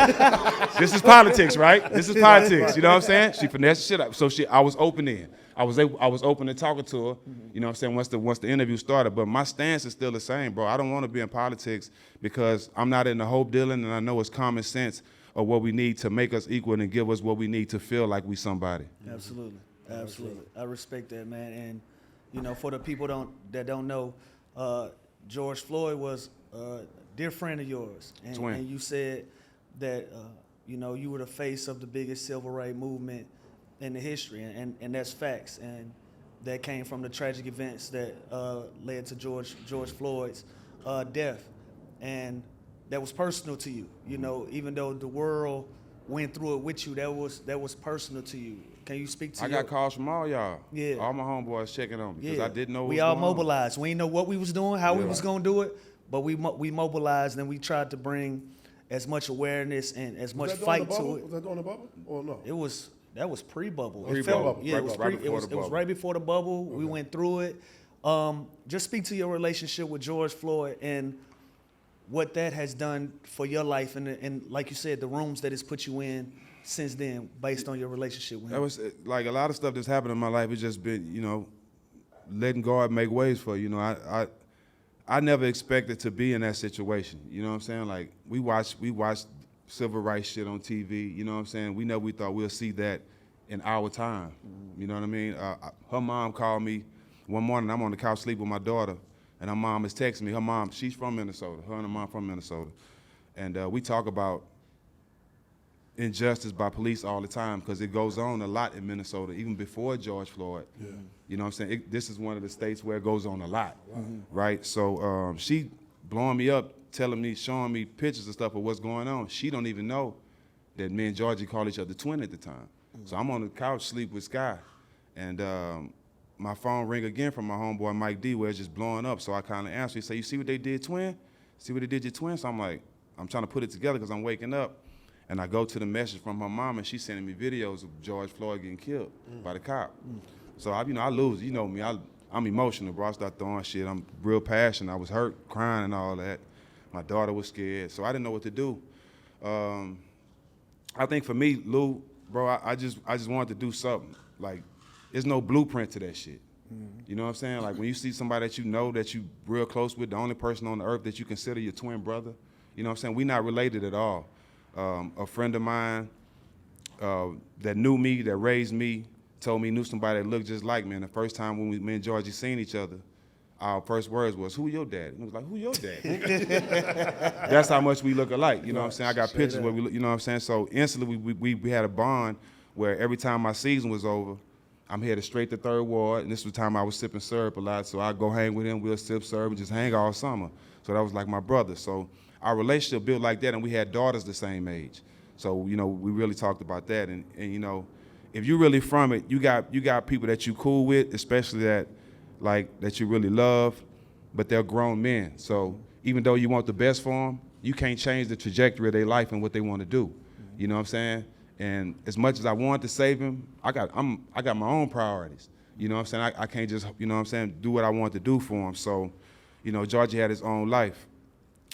This is politics, right? This is politics. You know what I'm saying? She finessed the shit out. So I was open in. I was open to talking to her. You know what I'm saying? Once the interview started. But my stance is still the same, bro. I don't want to be in politics because I'm not in the hope dealing, and I know it's common sense of what we need to make us equal and give us what we need to feel like we somebody.
Absolutely. Absolutely. I respect that, man. And you know, for the people that don't know, George Floyd was a dear friend of yours, and you said that you know, you were the face of the biggest civil rights movement in the history, and that's facts, and that came from the tragic events that led to George Floyd's death, and that was personal to you. You know, even though the world went through it with you, that was personal to you. Can you speak to?
I got calls from all y'all.
Yeah.
All my homeboys checking on me because I didn't know what
we
was
all
going on.
mobilized. We didn't know what we was doing, how we was gonna do it, but we mobilized and we tried to bring as much awareness and as much fight to it.
Was that during the bubble or no?
That was pre-bubble.
Pre-bubble.
Yeah, it was right before the bubble. Okay. We went through it. Just speak to your relationship with George Floyd and what that has done for your life and like you said, the rooms that it's put you in since then, based on your relationship with him.
That was like a lot of stuff that's happened in my life. It's just been, you know, letting God make ways for you. You know, I never expected to be in that situation. You know what I'm saying? Like we watched civil rights shit on TV. You know what I'm saying? We thought we'll see that in our time. You know what I mean? Her mom called me one morning. I'm on the couch sleeping with my daughter, and her mom is texting me. Her mom, she's from Minnesota. Her and her mom from Minnesota, and we talk about injustice by police all the time because it goes on a lot in Minnesota, even before George Floyd. Yeah. You know what I'm saying? This is one of the states where it goes on a lot, right? So she blowing me up, telling me, showing me pictures and stuff of what's going on. She don't even know that me and Georgie called each other twin at the time. So I'm on the couch, sleep with Sky, and my phone ring again from my homeboy Mike D, where it's just blowing up. So I kind of answer. He say, "You see what they did, twin? See what they did, your twin?" So I'm like, I'm trying to put it together because I'm waking up. And I go to the message from her mom, and she's sending me videos of George Floyd getting killed by the cop. So I lose. You know me. I'm emotional, bro. I start throwing shit. I'm real passionate. I was hurt, crying, and all that. My daughter was scared, so I didn't know what to do. I think for me, Lou, bro, I just wanted to do something. Like, there's no blueprint to that shit. You know what I'm saying? Like when you see somebody that you know that you real close with, the only person on the earth that you consider your twin brother. You know what I'm saying? We not related at all. A friend of mine that knew me, that raised me, told me he knew somebody that looked just like me. And the first time when me and Georgie seen each other, our first words was, "Who your dad?" And it was like, "Who your dad?" That's how much we look alike. You know what I'm saying? I got pictures where we look, you know what I'm saying? So instantly we had a bond where every time my season was over, I'm headed straight to Third Ward. And this was the time I was sipping syrup a lot. So I'd go hang with him, we'll sip syrup and just hang all summer. So that was like my brother. So our relationship built like that, and we had daughters the same age. So, you know, we really talked about that. And you know, if you really from it, you got people that you cool with, especially that you really love, but they're grown men. So even though you want the best for them, you can't change the trajectory of their life and what they want to do. You know what I'm saying? And as much as I wanted to save him, I got my own priorities. You know what I'm saying? I can't just, you know what I'm saying, do what I want to do for him. So, you know, Georgie had his own life.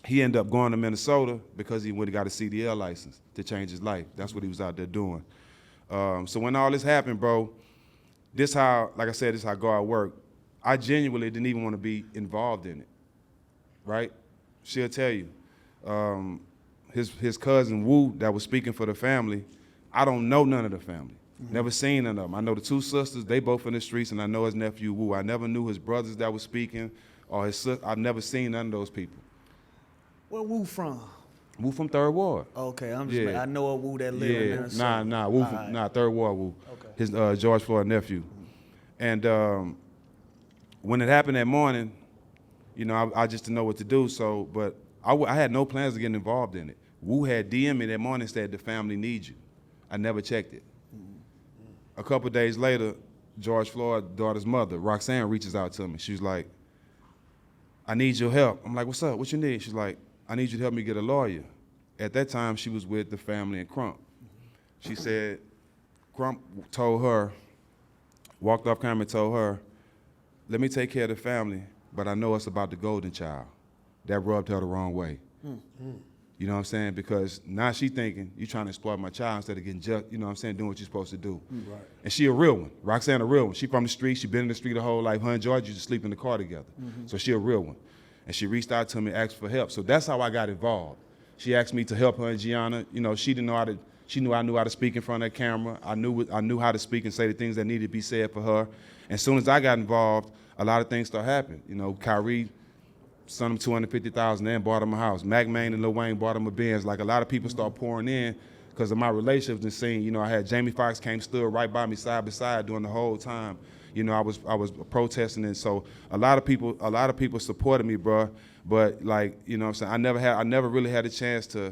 He ended up going to Minnesota because he went and got a CDL license to change his life. That's what he was out there doing. So when all this happened, bro, this how God worked. I genuinely didn't even want to be involved in it, right? She'll tell you. His cousin Wu that was speaking for the family, I don't know none of the family. Never seen none of them. I know the two sisters, they both in the streets, and I know his nephew Wu. I never knew his brothers that was speaking or his sister. I've never seen none of those people.
Where Wu from?
Wu from Third Ward.
Okay, I'm just.
Yeah.
I know a Wu that live in Minnesota.
Wu from, Third Ward Wu.
Okay.
His George Floyd nephew. And when it happened that morning, you know, I just didn't know what to do. So, but I had no plans of getting involved in it. Wu had DM'd me that morning, said the family needs you. I never checked it. A couple of days later, George Floyd's daughter's mother, Roxanne, reaches out to me. She was like, I need your help. I'm like, what's up? What you need? She's like, I need you to help me get a lawyer. At that time, she was with the family in Crump. She said, Crump told her, walked off camera and told her, let me take care of the family, but I know it's about the golden child. That rubbed her the wrong way. You know what I'm saying? Because now she thinking, you trying to exploit my child instead of getting just, you know what I'm saying, doing what you're supposed to do.
Right.
And she a real one. Roxanne a real one. She from the street. She been in the street her whole life. Her and George used to sleep in the car together. So she a real one. And she reached out to me, asked for help. So that's how I got involved. She asked me to help her and Gianna. You know, she knew I knew how to speak in front of that camera. I knew how to speak and say the things that needed to be said for her. And as soon as I got involved, a lot of things started happening. You know, Kyrie sent him $250,000 and bought him a house. Mac Main and Lil Wayne bought him a Benz. Like, a lot of people start pouring in because of my relationships and seeing, you know, I had Jamie Foxx came, stood right by me side by side during the whole time. You know, I was protesting, and so a lot of people supported me, bro. But, like, you know what I'm saying, I never really had a chance to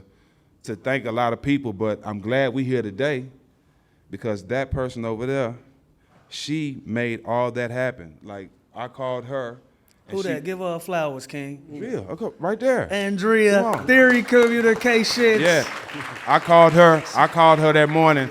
thank a lot of people, but I'm glad we here today because that person over there, she made all that happen. Like, I called her.
Who that? Give her flowers, King.
Yeah, okay, right there.
Andrea, Theory Communications.
Yeah, I called her that morning,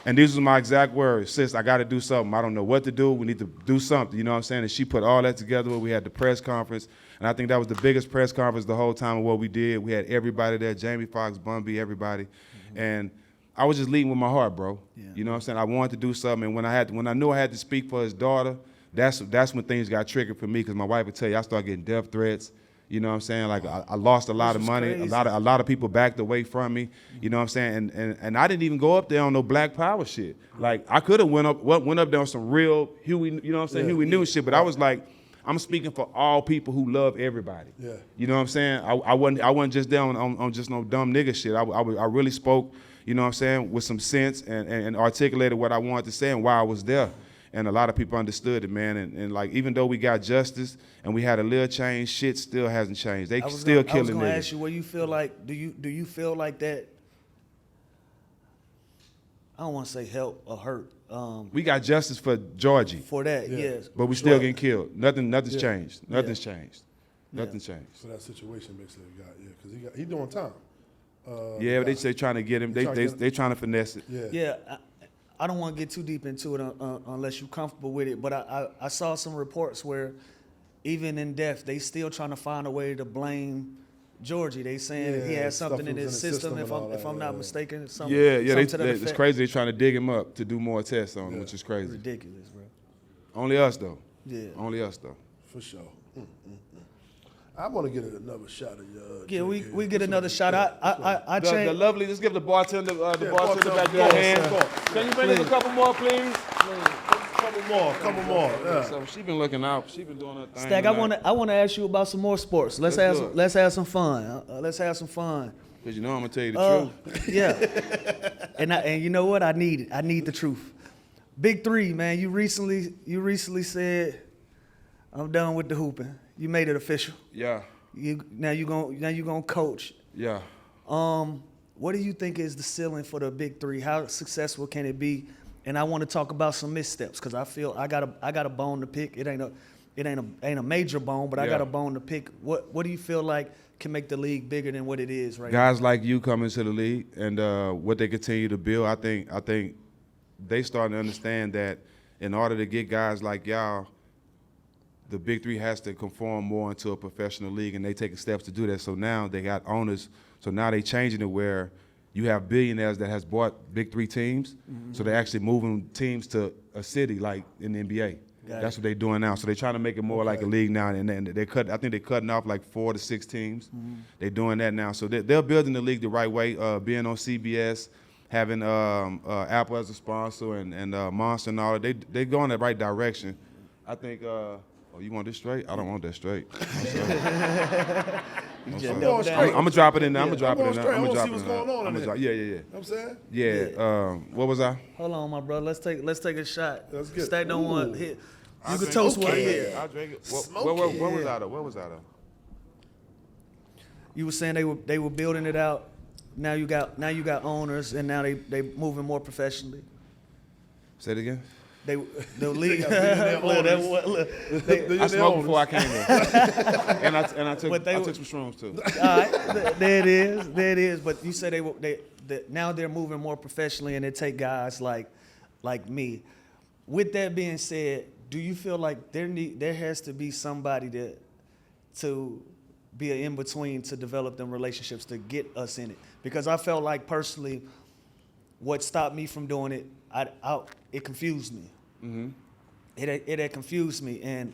and these were my exact words. Sis, I got to do something. I don't know what to do. We need to do something, you know what I'm saying? And she put all that together. We had the press conference, and I think that was the biggest press conference the whole time of what we did. We had everybody there, Jamie Foxx, Bun B, everybody. And I was just leading with my heart, bro.
Yeah.
You know what I'm saying? I wanted to do something, and when I knew I had to speak for his daughter, that's when things got triggered for me, because my wife would tell you I started getting death threats. You know what I'm saying? Like, I lost a lot of money.
Crazy.
A lot of people backed away from me. You know what I'm saying? And I didn't even go up there on no Black Power shit. Like, I could have went up there on some real Huey, you know what I'm saying? Huey Newton shit. But I was like, I'm speaking for all people who love everybody. Yeah. You know what I'm saying? I wasn't just there on just no dumb nigga shit. I really spoke, you know what I'm saying, with some sense and articulated what I wanted to say and why I was there. And a lot of people understood it, man. And like, even though we got justice and we had a little change, shit still hasn't changed. They still killing niggas. I was gonna
ask you, what you feel like? Do you feel like that? I don't want to say help or hurt.
We got justice for Georgie.
For that, yes.
But we still getting killed. Nothing's changed. Nothing's changed. Nothing's changed.
So that situation basically because he doing time.
Yeah, but they trying to get him. They trying to finesse it.
Yeah. I don't want to get too deep into it unless you're comfortable with it, but I saw some reports where even in death, they still trying to find a way to blame Georgie. They saying he had something in his system, if I'm not mistaken.
It's crazy. They're trying to dig him up to do more tests on him, which is crazy.
Ridiculous, bro.
Only us, though.
Yeah.
Only us, though.
For sure. I want to get another shot of you.
Yeah, we get another shot. I
the lovely. Let's give the bartender back there a hand. Can you bring us a couple more, please?
Couple more. Yeah.
So she been looking out. She been doing her thing.
Stack, I want to ask you about some more sports. Let's have some fun. Let's have some fun.
Cause you know I'm gonna tell you the truth.
Yeah. and you know what? I need it. I need the truth. Big 3, man. You recently said, I'm done with the hooping. You made it official.
Yeah.
Now you gonna coach.
Yeah.
what do you think is the ceiling for the big three? How successful can it be? And I want to talk about some missteps because I feel I got a bone to pick. It ain't a major bone, but I got a bone to pick. What do you feel like can make the league bigger than what it is right now?
Guys like you coming to the league and what they continue to build, I think they starting to understand that in order to get guys like y'all, the big three has to conform more into a professional league, and they taking steps to do that. So now they got owners. So now they changing it where you have billionaires that has bought big three teams. So they're actually moving teams to a city like in the NBA. That's what they're doing now. So they're trying to make it more like a league now. And I think they're cutting off like 4 to 6 teams. They're doing that now. So they're building the league the right way, being on CBS, having Apple as a sponsor and Monster and all that. They're going the right direction. I think, oh, you want this straight? I don't want that straight. I'm gonna drop it in there. I'm gonna drop it in there.
I'm gonna see what's going on in there.
Yeah.
You know what I'm saying?
Yeah. What was I?
Hold on, my brother. Let's take a shot.
Let's get-
Stack don't want hit. You can
drink-
toast one
okay.
here.
I drink it.
Smoke
Where
it.
was I though? Where was I though?
You were saying they were building it out. Now you got owners, and now they moving more professionally.
Say it again.
The league.
I smoked before I came here, and I took some shrooms too.
All right, there it is. But you said now they're moving more professionally, and they take guys like me. With that being said, do you feel like there has to be somebody to be an in between to develop them relationships to get us in it? Because I felt like personally, what stopped me from doing it, it confused me.
Mm-hmm.
It had confused me, and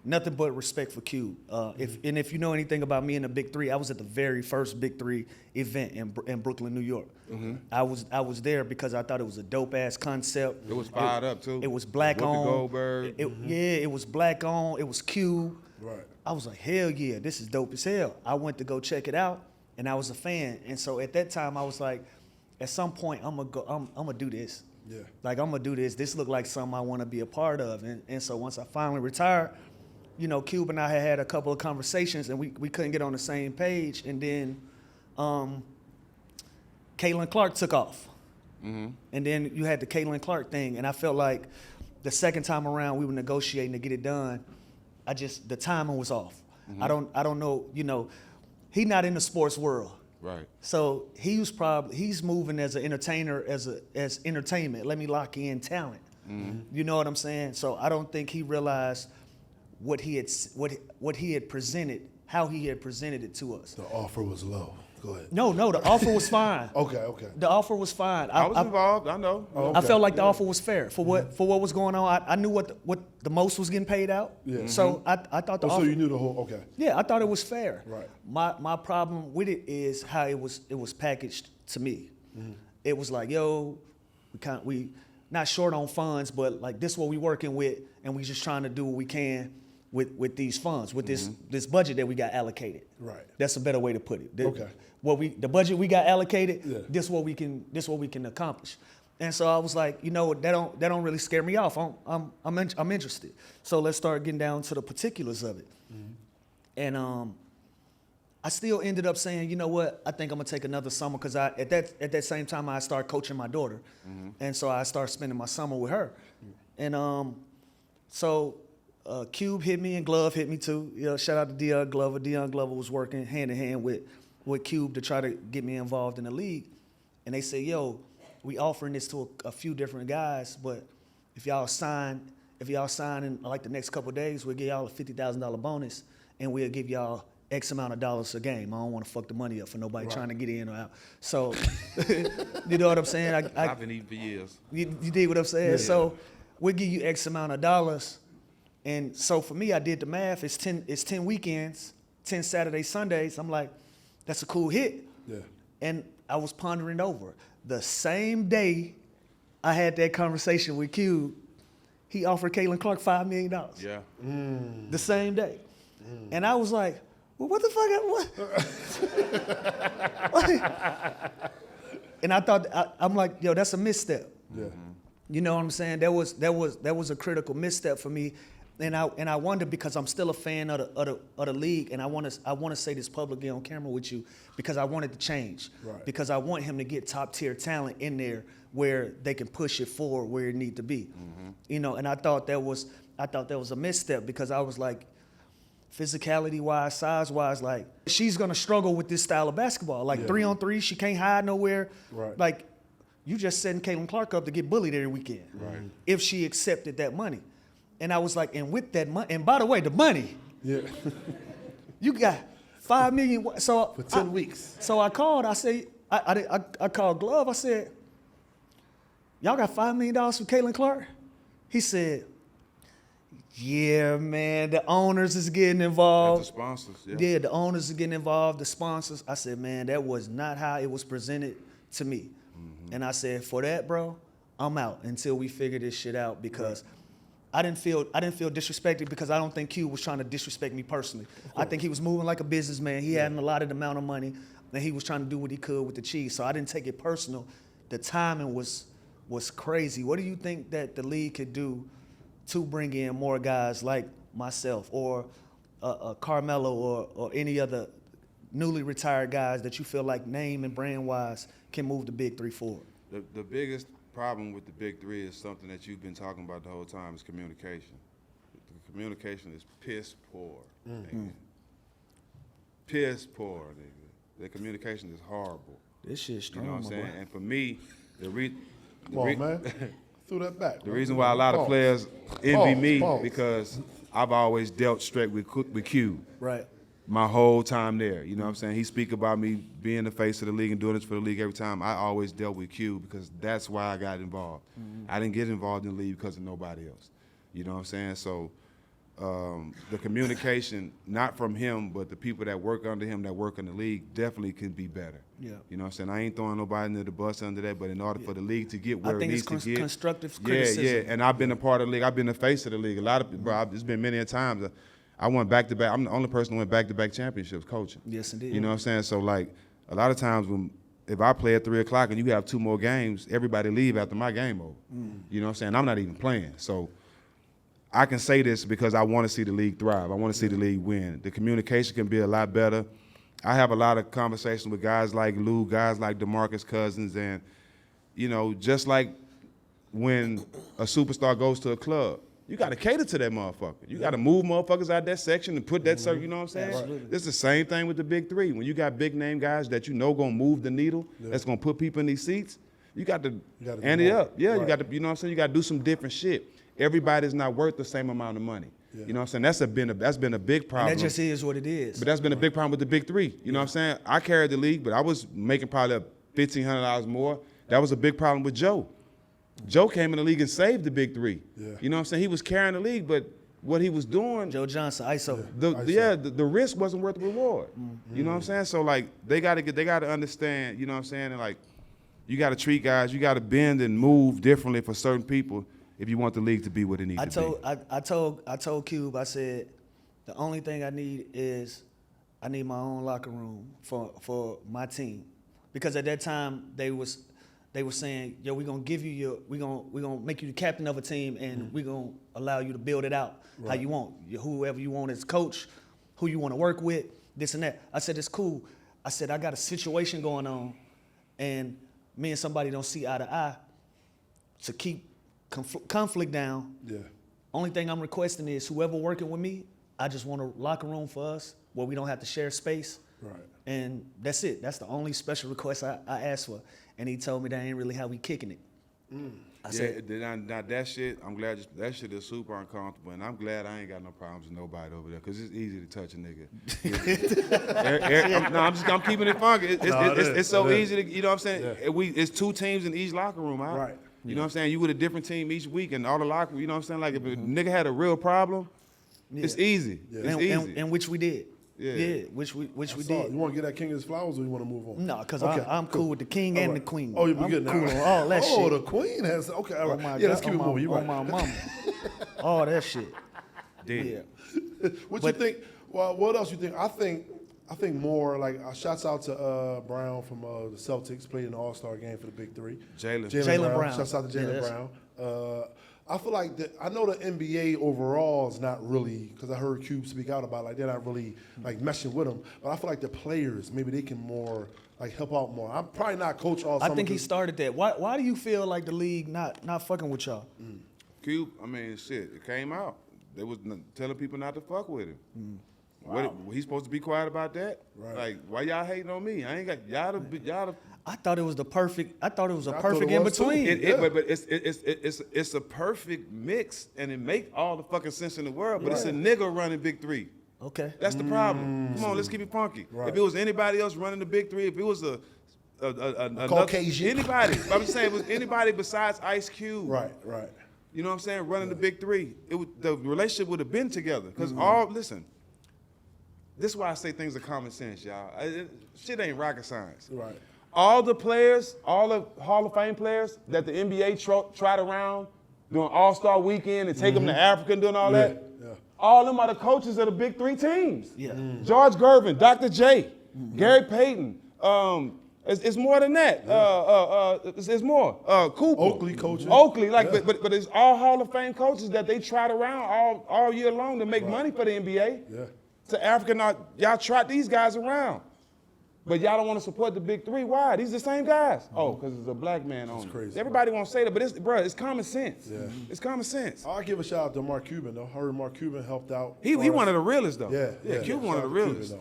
nothing but respect for Cube. If you know anything about me in the Big Three, I was at the very first Big Three event in Brooklyn, New York. Mm-hmm. I was there because I thought it was a dope ass concept.
It was fired up too.
It was black
Whoopi
on.
Goldberg.
It was black on. It was Cube.
Right.
I was like, hell yeah, this is dope as hell. I went to go check it out, and I was a fan. And so at that time, I was like, at some point, I'm gonna do this.
Yeah.
Like, I'm gonna do this. This looked like something I want to be a part of. And so once I finally retired, you know, Cube and I had a couple of conversations, and we couldn't get on the same page. And then Caitlin Clark took off. Mm-hmm. And then you had the Caitlin Clark thing, and I felt like the second time around we were negotiating to get it done. The timing was off. Mm-hmm. I don't know, you know, he's not in the sports world.
Right.
So he's moving as an entertainer, as entertainment. Let me lock in talent. Mm-hmm. You know what I'm saying? So I don't think he realized what he had presented, how he had presented it to us.
The offer was low. Go ahead.
No, the offer was fine.
Okay.
The offer was fine.
I was involved. I know.
Oh,
I felt like the offer was fair for what was going on. I knew what the most was getting paid out.
Yeah.
So I thought the offer.
So you knew the whole. Okay.
Yeah, I thought it was fair.
Right.
My problem with it is how it was packaged to me. Mm-hmm. It was like, yo, we not short on funds, but like this what we working with, and we just trying to do what we can with these funds, with this budget that we got allocated.
Right.
That's a better way to put it.
Okay.
The budget we got allocated,
yeah.
this what we can accomplish. And so I was like, you know, that don't really scare me off. I'm interested. So let's start getting down to the particulars of it. Mm-hmm. And I still ended up saying, you know what, I think I'm gonna take another summer because at that same time I started coaching my daughter, and so I started spending my summer with her. And so Cube hit me and Glove hit me too. You know, shout out to Dion Glover. Dion Glover was working hand in hand with Cube to try to get me involved in the league. And they say, yo, we offering this to a few different guys, but if y'all sign in like the next couple of days, we'll give y'all a $50,000 bonus, and we'll give y'all X amount of dollars a game. I don't want to fuck the money up for nobody trying to get in or out. So, you know what I'm saying?
I've been eating for years.
You dig what I'm saying?
Yeah.
So we'll give you X amount of dollars. And so for me, I did the math. It's 10 weekends, 10 Saturdays, Sundays. I'm like, that's a cool hit.
Yeah.
And I was pondering over. The same day I had that conversation with Cube, he offered Caitlin Clark $5 million.
Yeah.
The same day. And I was like, well, what the fuck? What? And I thought, I'm like, yo, that's a misstep.
Yeah.
You know what I'm saying? That was a critical misstep for me. And I wonder, because I'm still a fan of the league, and I want to say this publicly on camera with you, because I want it to change.
Right.
Because I want him to get top tier talent in there where they can push it forward where it need to be. You know, and I thought that was a misstep, because I was like, physicality wise, size wise, like she's gonna struggle with this style of basketball. Like 3-on-3, she can't hide nowhere.
Right.
Like, you just setting Caitlin Clark up to get bullied every weekend.
Right.
If she accepted that money. And I was like, and with that money, and by the way, the money,
Yeah.
you got $5 million. So
For 10 weeks.
So I called. I said, I called Glove. I said, y'all got $5 million for Caitlin Clark? He said, yeah, man, the owners is getting involved.
The sponsors,
Yeah, the owners are getting involved, the sponsors. I said, man, that was not how it was presented to me. And I said, for that, bro, I'm out until we figure this shit out, because I didn't feel disrespected, because I don't think Q was trying to disrespect me personally. I think he was moving like a businessman. He had a lot of the amount of money, and he was trying to do what he could with the cheese. So I didn't take it personal. The timing was crazy. What do you think that the league could do to bring in more guys like myself, or Carmelo, or any other newly retired guys that you feel like name and brand wise can move the big three forward?
The biggest problem with the big three is something that you've been talking about the whole time, is communication. The communication is piss poor, nigga. Piss poor, nigga. The communication is horrible.
This shit's strong,
You know what I'm saying?
boy.
And for me,
Come on, man. Threw that back.
the reason why a lot of players envy me, because I've always dealt straight with Q.
Right.
My whole time there, you know what I'm saying? He speak about me being the face of the league and doing this for the league every time. I always dealt with Q, because that's why I got involved. I didn't get involved in the league because of nobody else. You know what I'm saying? So the communication, not from him, but the people that work under him, that work in the league, definitely could be better.
Yeah.
You know what I'm saying? I ain't throwing nobody under the bus under that, but in order for the league to get where
I
it
think
needs
it's
to get.
constructive criticism.
Yeah. And I've been a part of the league. I've been the face of the league. A lot of people, bro, it's been many a times. I went back-to-back. I'm the only person who went back-to-back championships coaching.
Yes, indeed.
You know what I'm saying? So, like, a lot of times if I play at 3 o'clock and you have 2 more games, everybody leave after my game over. You know what I'm saying? I'm not even playing. So I can say this because I want to see the league thrive. I want to see the league win. The communication can be a lot better. I have a lot of conversations with guys like Lou, guys like DeMarcus Cousins, and, you know, just like when a superstar goes to a club, you got to cater to that motherfucker. You got to move motherfuckers out that section and put that circle, you know what I'm saying?
Absolutely.
It's the same thing with the big three. When you got big name guys that you know gonna move the needle, that's gonna put people in these seats, you got to ante it up. Yeah, you got to, you know what I'm saying? You got to do some different shit. Everybody's not worth the same amount of money. You know what I'm saying? That's been a big problem.
And that just is what it is.
But that's been a big problem with the big three. You know what I'm saying? I carried the league, but I was making probably $1,500 more. That was a big problem with Joe. Joe came in the league and saved the big three.
Yeah.
You know what I'm saying? He was carrying the league, but what he was doing,
Joe Johnson, ISO.
the risk wasn't worth the reward. You know what I'm saying? So like they gotta understand, you know what I'm saying? And like you gotta treat guys, you gotta bend and move differently for certain people if you want the league to be what it needs to be.
I told Cube, I said, the only thing I need is I need my own locker room for my team. Because at that time they were saying, yo, we're gonna give you we're gonna make you the captain of a team, and we're gonna allow you to build it out how you want. Whoever you want as coach, who you want to work with, this and that. I said, it's cool. I said, I got a situation going on, and me and somebody don't see eye to eye. To keep conflict down, only thing I'm requesting is whoever working with me, I just want a locker room for us where we don't have to share space.
Right.
And that's it. That's the only special request I asked for. And he told me that ain't really how we kicking it. I said,
now that shit, I'm glad that shit is super uncomfortable, and I'm glad I ain't got no problems with nobody over there, because it's easy to touch a nigga. I'm keeping it funky. It's so easy to, you know what I'm saying? It's 2 teams in each locker room, huh?
Right.
You know what I'm saying? You with a different team each week, and all the locker, you know what I'm saying? Like if a nigga had a real problem, it's easy. It's easy.
And which we did.
Yeah.
Which we
You
did.
want to get that king his flowers, or you want to move on?
No, because
Okay,
I'm cool with the king and the queen.
Oh, you be
I'm
good now.
cool on all that shit.
Oh, the queen has. Okay, all right.
Oh my
Yeah, let's
God,
keep it moving. You're
on
right.
my mama. All that shit.
Yeah.
What you think? Well, what else you think? I think more like shouts out to Brown from the Celtics, played in the All-Star game for the Big Three.
Jaylen
Jaylen Brown.
Shouts out to Jaylen
Yeah,
Brown. I feel like I know the NBA overall is not really, because I heard Cube speak out about it, like they're not really like meshing with them. But I feel like the players, maybe they can more like help out more. I'm probably not coach all summer.
I think he started that. Why do you feel like the league not fucking with y'all?
Cube, I mean, shit, it came out. They was telling people not to fuck with him. Wow. He's supposed to be quiet about that?
Right.
Like, why y'all hating on me? I ain't got y'all.
I thought it was a perfect in between.
But it's a perfect mix, and it make all the fucking sense in the world. But it's a nigga running Big Three.
Okay.
That's the problem. Come on, let's keep it funky.
Right.
If it was anybody else running the Big Three, if it was a
Caucasian,
anybody, I'm just saying, it was anybody besides Ice Cube.
Right.
You know what I'm saying? Running the Big Three, the relationship would have been together. Because listen, this is why I say things are common sense, y'all. Shit ain't rocket science.
Right.
All the players, all the Hall of Fame players that the NBA trot around doing All-Star Weekend and take them to Africa and doing all that, all them are the coaches of the Big Three teams.
Yeah.
George Gervin, Dr. J, Gary Payton. It's more than that. It's more. Cooper.
Oakley coaches.
Oakley, but it's all Hall of Fame coaches that they trot around all year long to make money for the NBA.
Yeah.
To Africa, y'all trot these guys around. But y'all don't want to support the Big Three. Why? These are the same guys. Oh, because it's a black man on it.
Crazy.
Everybody won't say that, but it's common sense.
Yeah.
It's common sense.
I'll give a shout out to Mark Cuban though. I heard Mark Cuban helped out.
He one of the realest though.
Yeah.
Cuban one of the realest.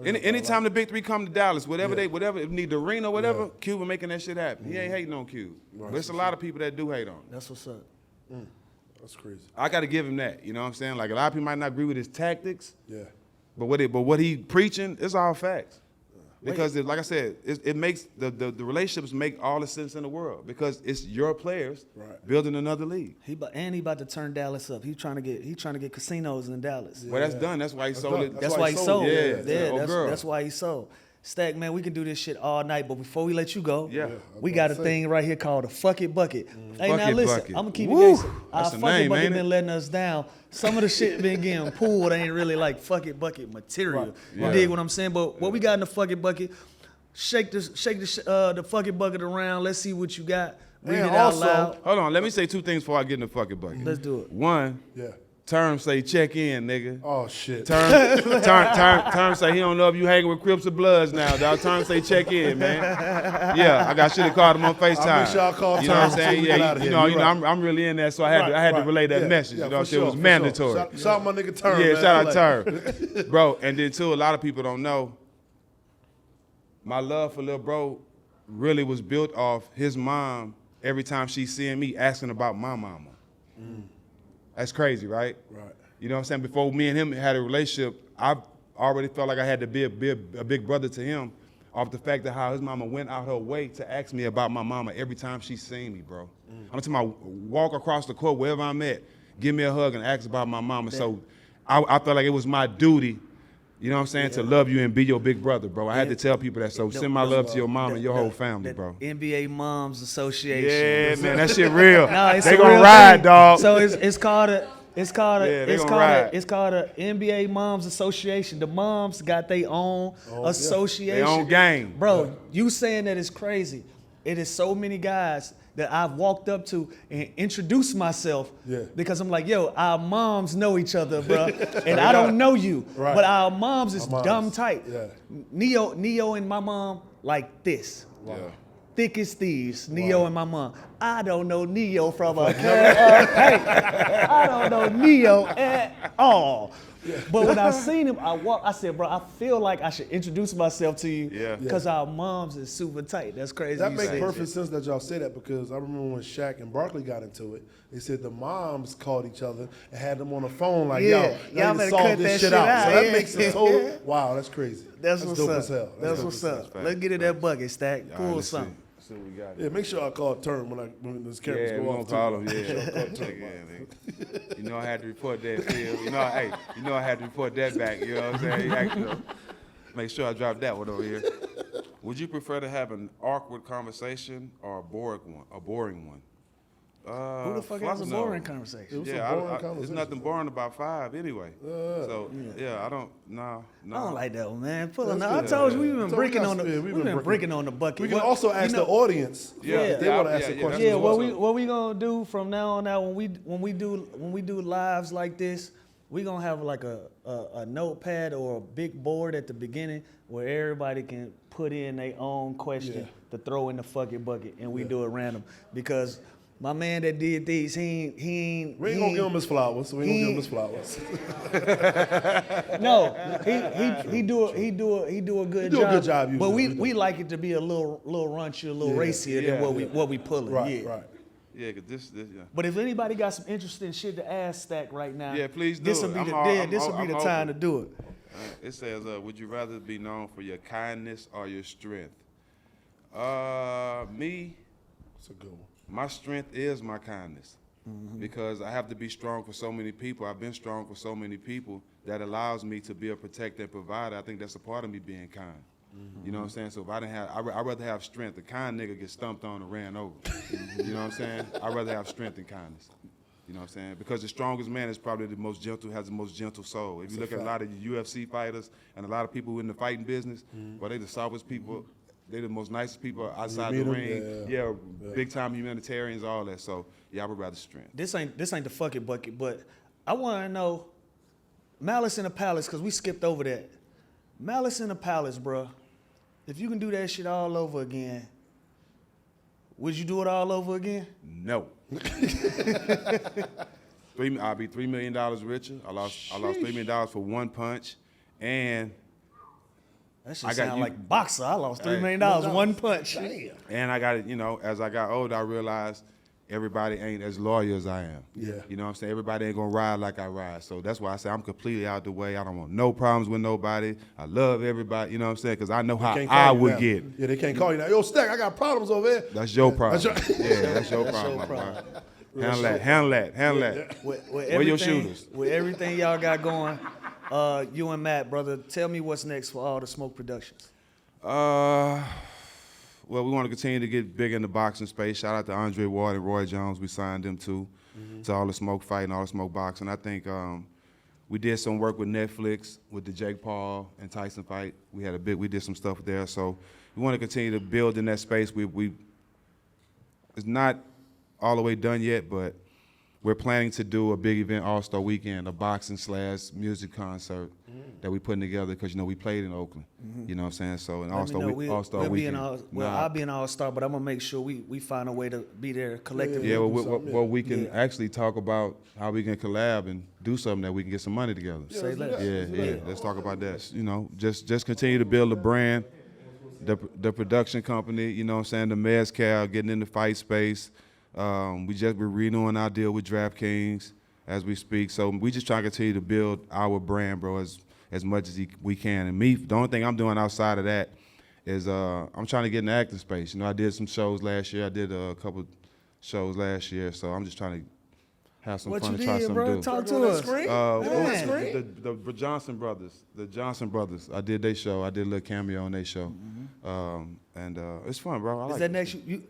Yeah.
Anytime the Big Three come to Dallas, whatever if need the arena or whatever, Cuban making that shit happen. He ain't hating on Cube. Right. But it's a lot of people that do hate on him.
That's what's up.
That's crazy.
I got to give him that. You know what I'm saying? Like a lot of people might not agree with his tactics.
Yeah.
But what he preaching is all facts. Because like I said, it makes the relationships make all the sense in the world because it's your players building another league.
He about to turn Dallas up. He trying to get casinos in Dallas.
Well, that's done. That's why he sold it.
That's why he sold.
Yeah.
That's why he sold. Stack, man, we can do this shit all night, but before we let you go, we
I'm
got a
gonna
thing right here called a Fuck It Bucket. Hey, now
Fuck It
listen,
Bucket.
I'm gonna keep it
Woo!
gangsta. Our
That's the
Fuck It
name,
Bucket
ain't
been
it?
letting us down. Some of the shit been getting pulled ain't really like Fuck It Bucket material.
Right.
You
Yeah.
dig what I'm saying? But what we got in the Fuck It Bucket, shake the Fuck It Bucket around. Let's see what you got. Read
And
it out
also-
loud.
Hold on. Let me say two things before I get in the fucking bucket.
Let's do it.
One,
Yeah.
term say check in, nigga.
Oh shit.
Term say he don't know if you hanging with Crips or Bloods now, dog. Term say check in, man. Yeah, I should have called him on FaceTime.
I'll make sure I call
You know what I'm
Term
saying?
before we get out
Yeah,
of
you
here.
know,
You're right.
I'm really in that, so I had to relay that message. You know,
for
it was
for
mandatory.
Shout out my nigga Term.
Yeah,
man.
shout out
Like-
Term. Bro, and then too, a lot of people don't know, my love for little bro really was built off his mom every time she's seeing me asking about my mama. That's crazy, right?
Right.
You know what I'm saying? Before me and him had a relationship, I already felt like I had to be a big brother to him off the fact that how his mama went out her way to ask me about my mama every time she seen me, bro. I'm talking about walk across the court, wherever I'm at, give me a hug and ask about my mama. So I felt like it was my duty, you know what I'm saying, to love you and be your big brother, bro. I had to tell people that. So send my love to your mom and your whole family, bro.
NBA Moms Association.
Yeah, man, that shit real.
No, it's
they
a
gonna
real
ride,
thing.
dog.
So it's called a NBA Moms Association. The moms got their own association.
Their own gang.
Bro, you saying that is crazy. It is so many guys that I've walked up to and introduced myself because I'm like, yo, our moms know each other, bro. And I don't know you.
Right.
But our moms is dumb tight.
Yeah.
Neo and my mom like this.
Yeah.
Thick as thieves, Neo and my mom. I don't know Neo from a can of paint. I don't know Neo at all. But when I seen him, I said, bro, I feel like I should introduce myself to you because our moms is super tight. That's crazy.
That
you
makes
say
perfect
shit.
sense that y'all say that because I remember when Shaq and Barkley got into it, they said the moms called each other and had them on the phone like,
Yeah.
yo,
Y'all
y'all need
better
to
cut
solve this
that
shit
shit
out.
out.
So that
Yeah.
makes it total, wow, that's crazy.
That's what's
dope
up.
as hell.
That's
dope
what's
as hell.
up. Let's get in that bucket, Stack.
All right,
Pull
let's see.
something.
See what we got.
Yeah, make sure I call Term when this cameras
Yeah, we
go
gonna
off.
call
too.
him. Yeah, you know I had to report that, Phil. You know I had to report that back. You know what I'm saying? Make sure I drop that one over here. Would you prefer to have an awkward conversation or a boring one?
Who the fuck has a boring conversation?
It was
Yeah,
a boring
there's
conversation.
nothing boring about 5 anyway. So yeah, I don't. No.
I don't like that one, man. Pull
That's
up. I
good.
told you we've been
So
breaking
we got-
on the
yeah,
we've been breaking on the bucket.
We can
What-
also ask
you know-
the audience
Yeah,
if they want to ask a
yeah,
question.
Yeah,
as
what
well.
we gonna do from now on out when we do lives like this, we gonna have like a notepad or a big board at the beginning where everybody can put in their own question to throw in the fucking bucket, and we do it random because my man that did these, he ain't.
We ain't gonna give him his flowers. We ain't gonna give him his flowers.
No, he do a good
do
job.
a good job
But
usually.
we like it to be a little raunchier, a little racier
Yeah.
than what we pulling.
Right,
yeah.
right.
Yeah, 'cause this yeah.
But if anybody got some interesting shit to ask Stack right now,
Yeah, please do
This will
it.
be
I'm
the
all- I'm
this will
all-
be the
I'm
time to
open.
do it.
It says, would you rather be known for your kindness or your strength? Me,
It's a good one.
my strength is my kindness because I have to be strong for so many people. I've been strong for so many people that allows me to be a protector and provider. I think that's a part of me being kind. You know what I'm saying? So if I didn't have, I'd rather have strength. The kind nigga gets stumped on and ran over. You know what I'm saying? I'd rather have strength than kindness. You know what I'm saying? Because the strongest man is probably the most gentle, has the most gentle soul. If you look at a lot of UFC fighters and a lot of people in the fighting business, well, they the softest people. They the most nicest people outside the
meet 'em,
ring. Yeah, big time humanitarians, all that. So yeah, I would rather strength.
This ain't the fuck it bucket, but I want to know Malice in the Palace because we skipped over that. Malice in the Palace, bro. If you can do that shit all over again, would you do it all over again?
No. I'll be $3 million richer. I lost $3 million for one punch, and
That shit
I got
sound
you-
like boxer. I lost $3
Hey.
million one punch.
I got it. You know, as I got older, I realized everybody ain't as loyal as I am.
Yeah.
You know what I'm saying? Everybody ain't gonna ride like I ride. So that's why I say I'm completely out the way. I don't want no problems with nobody. I love everybody. You know what I'm saying? Because I know how
Can't call
I
you
would
now.
get.
Yeah, they can't call you now. Yo, Stack, I got problems over here.
That's your problem.
That's your-
Yeah, that's your
That's
problem.
your
my boy.
problem.
Handle that.
With
Where your
everything-
shooters?
With everything y'all got going, you and Matt, brother, tell me what's next for all the Smoke Productions.
Well, we want to continue to get big in the boxing space. Shout out to Andre Ward and Roy Jones. We signed them too, to all the smoke fighting, all the smoke boxing. I think we did some work with Netflix with the Jake Paul and Tyson fight. We did some stuff there. So we want to continue to build in that space. It's not all the way done yet, but we're planning to do a big event, All-Star Weekend, a boxing / music concert that we're putting together because, you know, we played in Oakland. You know what I'm saying? So an All-Star
We'll be
Weekend.
I'll be an All-Star, but I'm going to make sure we find a way to be there collectively.
Yeah,
do something,
we can actually talk about how we can collab and do something that we can get some money together.
Say less.
Yeah. Let's talk about that. You know, just continue to build a brand, the production company. You know what I'm saying? The Mezcal, getting in the fight space. We're renewing our deal with DraftKings as we speak. So we just trying to continue to build our brand, bro, as much as we can. And me, the only thing I'm doing outside of that is I'm trying to get in the acting space. You know, I did some shows last year. I did a couple shows last year. So I'm just trying to have some
What
fun
you
and try
did,
something
bro?
new.
Talk
Put it on
to
that
us.
screen?
Man.
The Johnson brothers. I did their show. I did a little cameo on their show. And it's fun, bro. I
Is
like
that
it.
next you?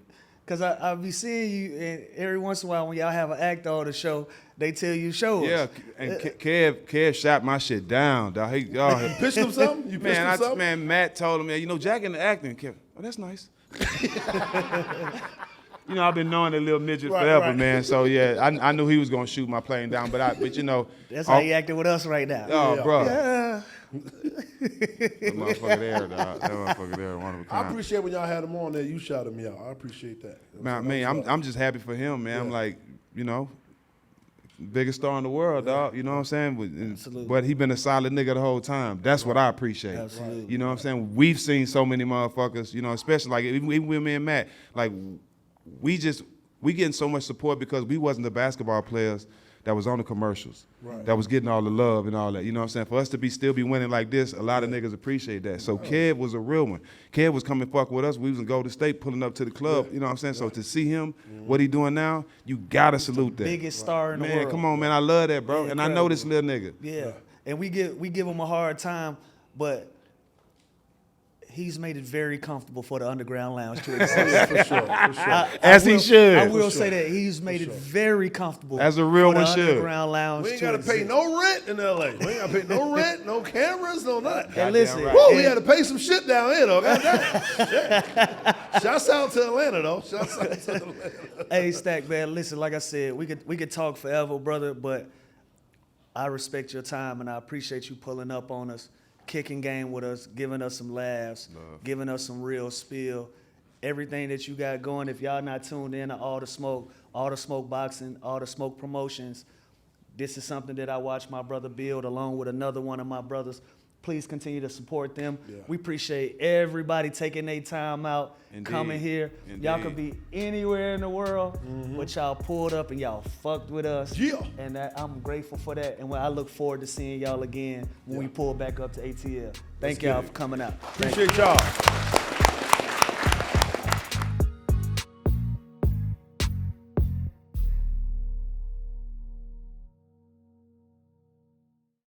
Because I'll be seeing you, and every once in a while when y'all have an act on the show, they tell you show us.
Yeah, and Kev shot my shit down, dog.
You pitched him something? You pitched him something?
Man, Matt told him, you know, Jack in the acting. Kev, oh, that's nice. You know, I've been knowing the little midget
Right,
forever,
right.
man. So yeah, I knew he was gonna shoot my plane down, but you know,
That's how he acting with us right now.
Oh,
Yeah.
bro,
Yeah.
that motherfucker there, dog. That motherfucker there, one of a
I
kind.
appreciate when y'all had him on there. You shouted me out. I appreciate that.
Man, I'm just happy for him, man. I'm like, you know, biggest star in the world, dog. You know what I'm saying?
Absolutely.
But he been a solid nigga the whole time. That's what I appreciate.
Absolutely.
You know what I'm saying? We've seen so many motherfuckers, you know, especially like even with me and Matt, like we getting so much support because we wasn't the basketball players that was on the commercials, that was getting all the love and all that. You know what I'm saying? For us to still be winning like this, a lot of niggas appreciate that. So Kev was a real one. Kev was coming fuck with us. We was in Golden State pulling up to the club. You know what I'm saying? So to see him, what he doing now, you gotta salute that.
Biggest star in the
Man,
world.
come on, man. I love that, bro.
Yeah,
and I know
incredible.
this little nigga.
Yeah, and we give him a hard time, but he's made it very comfortable for the Underground Lounge to exist.
Yeah, for sure.
As he should.
I will
For
say
sure.
that he's made it very comfortable
As a real
for the
one should.
Underground Lounge
We ain't
to
got to pay
exist.
no rent in LA. We ain't got to pay no rent, no cameras, no nothing.
And listen,
right.
Woo, we had to pay some shit down here, though. Goddamn. Shit. Shouts out to Atlanta, though. Shouts out to Atlanta.
hey, Stack, man, listen, like I said, we could talk forever, brother, but I respect your time, and I appreciate you pulling up on us, kicking game with us, giving us some laughs, giving us some real spill. Everything that you got going, if y'all not tuned in to All the Smoke Boxing, All the Smoke Promotions, this is something that I watched my brother build along with another one of my brothers. Please continue to support them.
Yeah.
We appreciate everybody taking their time out, coming here. Y'all could be anywhere in the world, but y'all pulled up and y'all fucked with us.
Yeah.
And I'm grateful for that. And I look forward to seeing y'all again when we pull back up to ATL. Thank y'all for coming out. Thank you.
Appreciate y'all.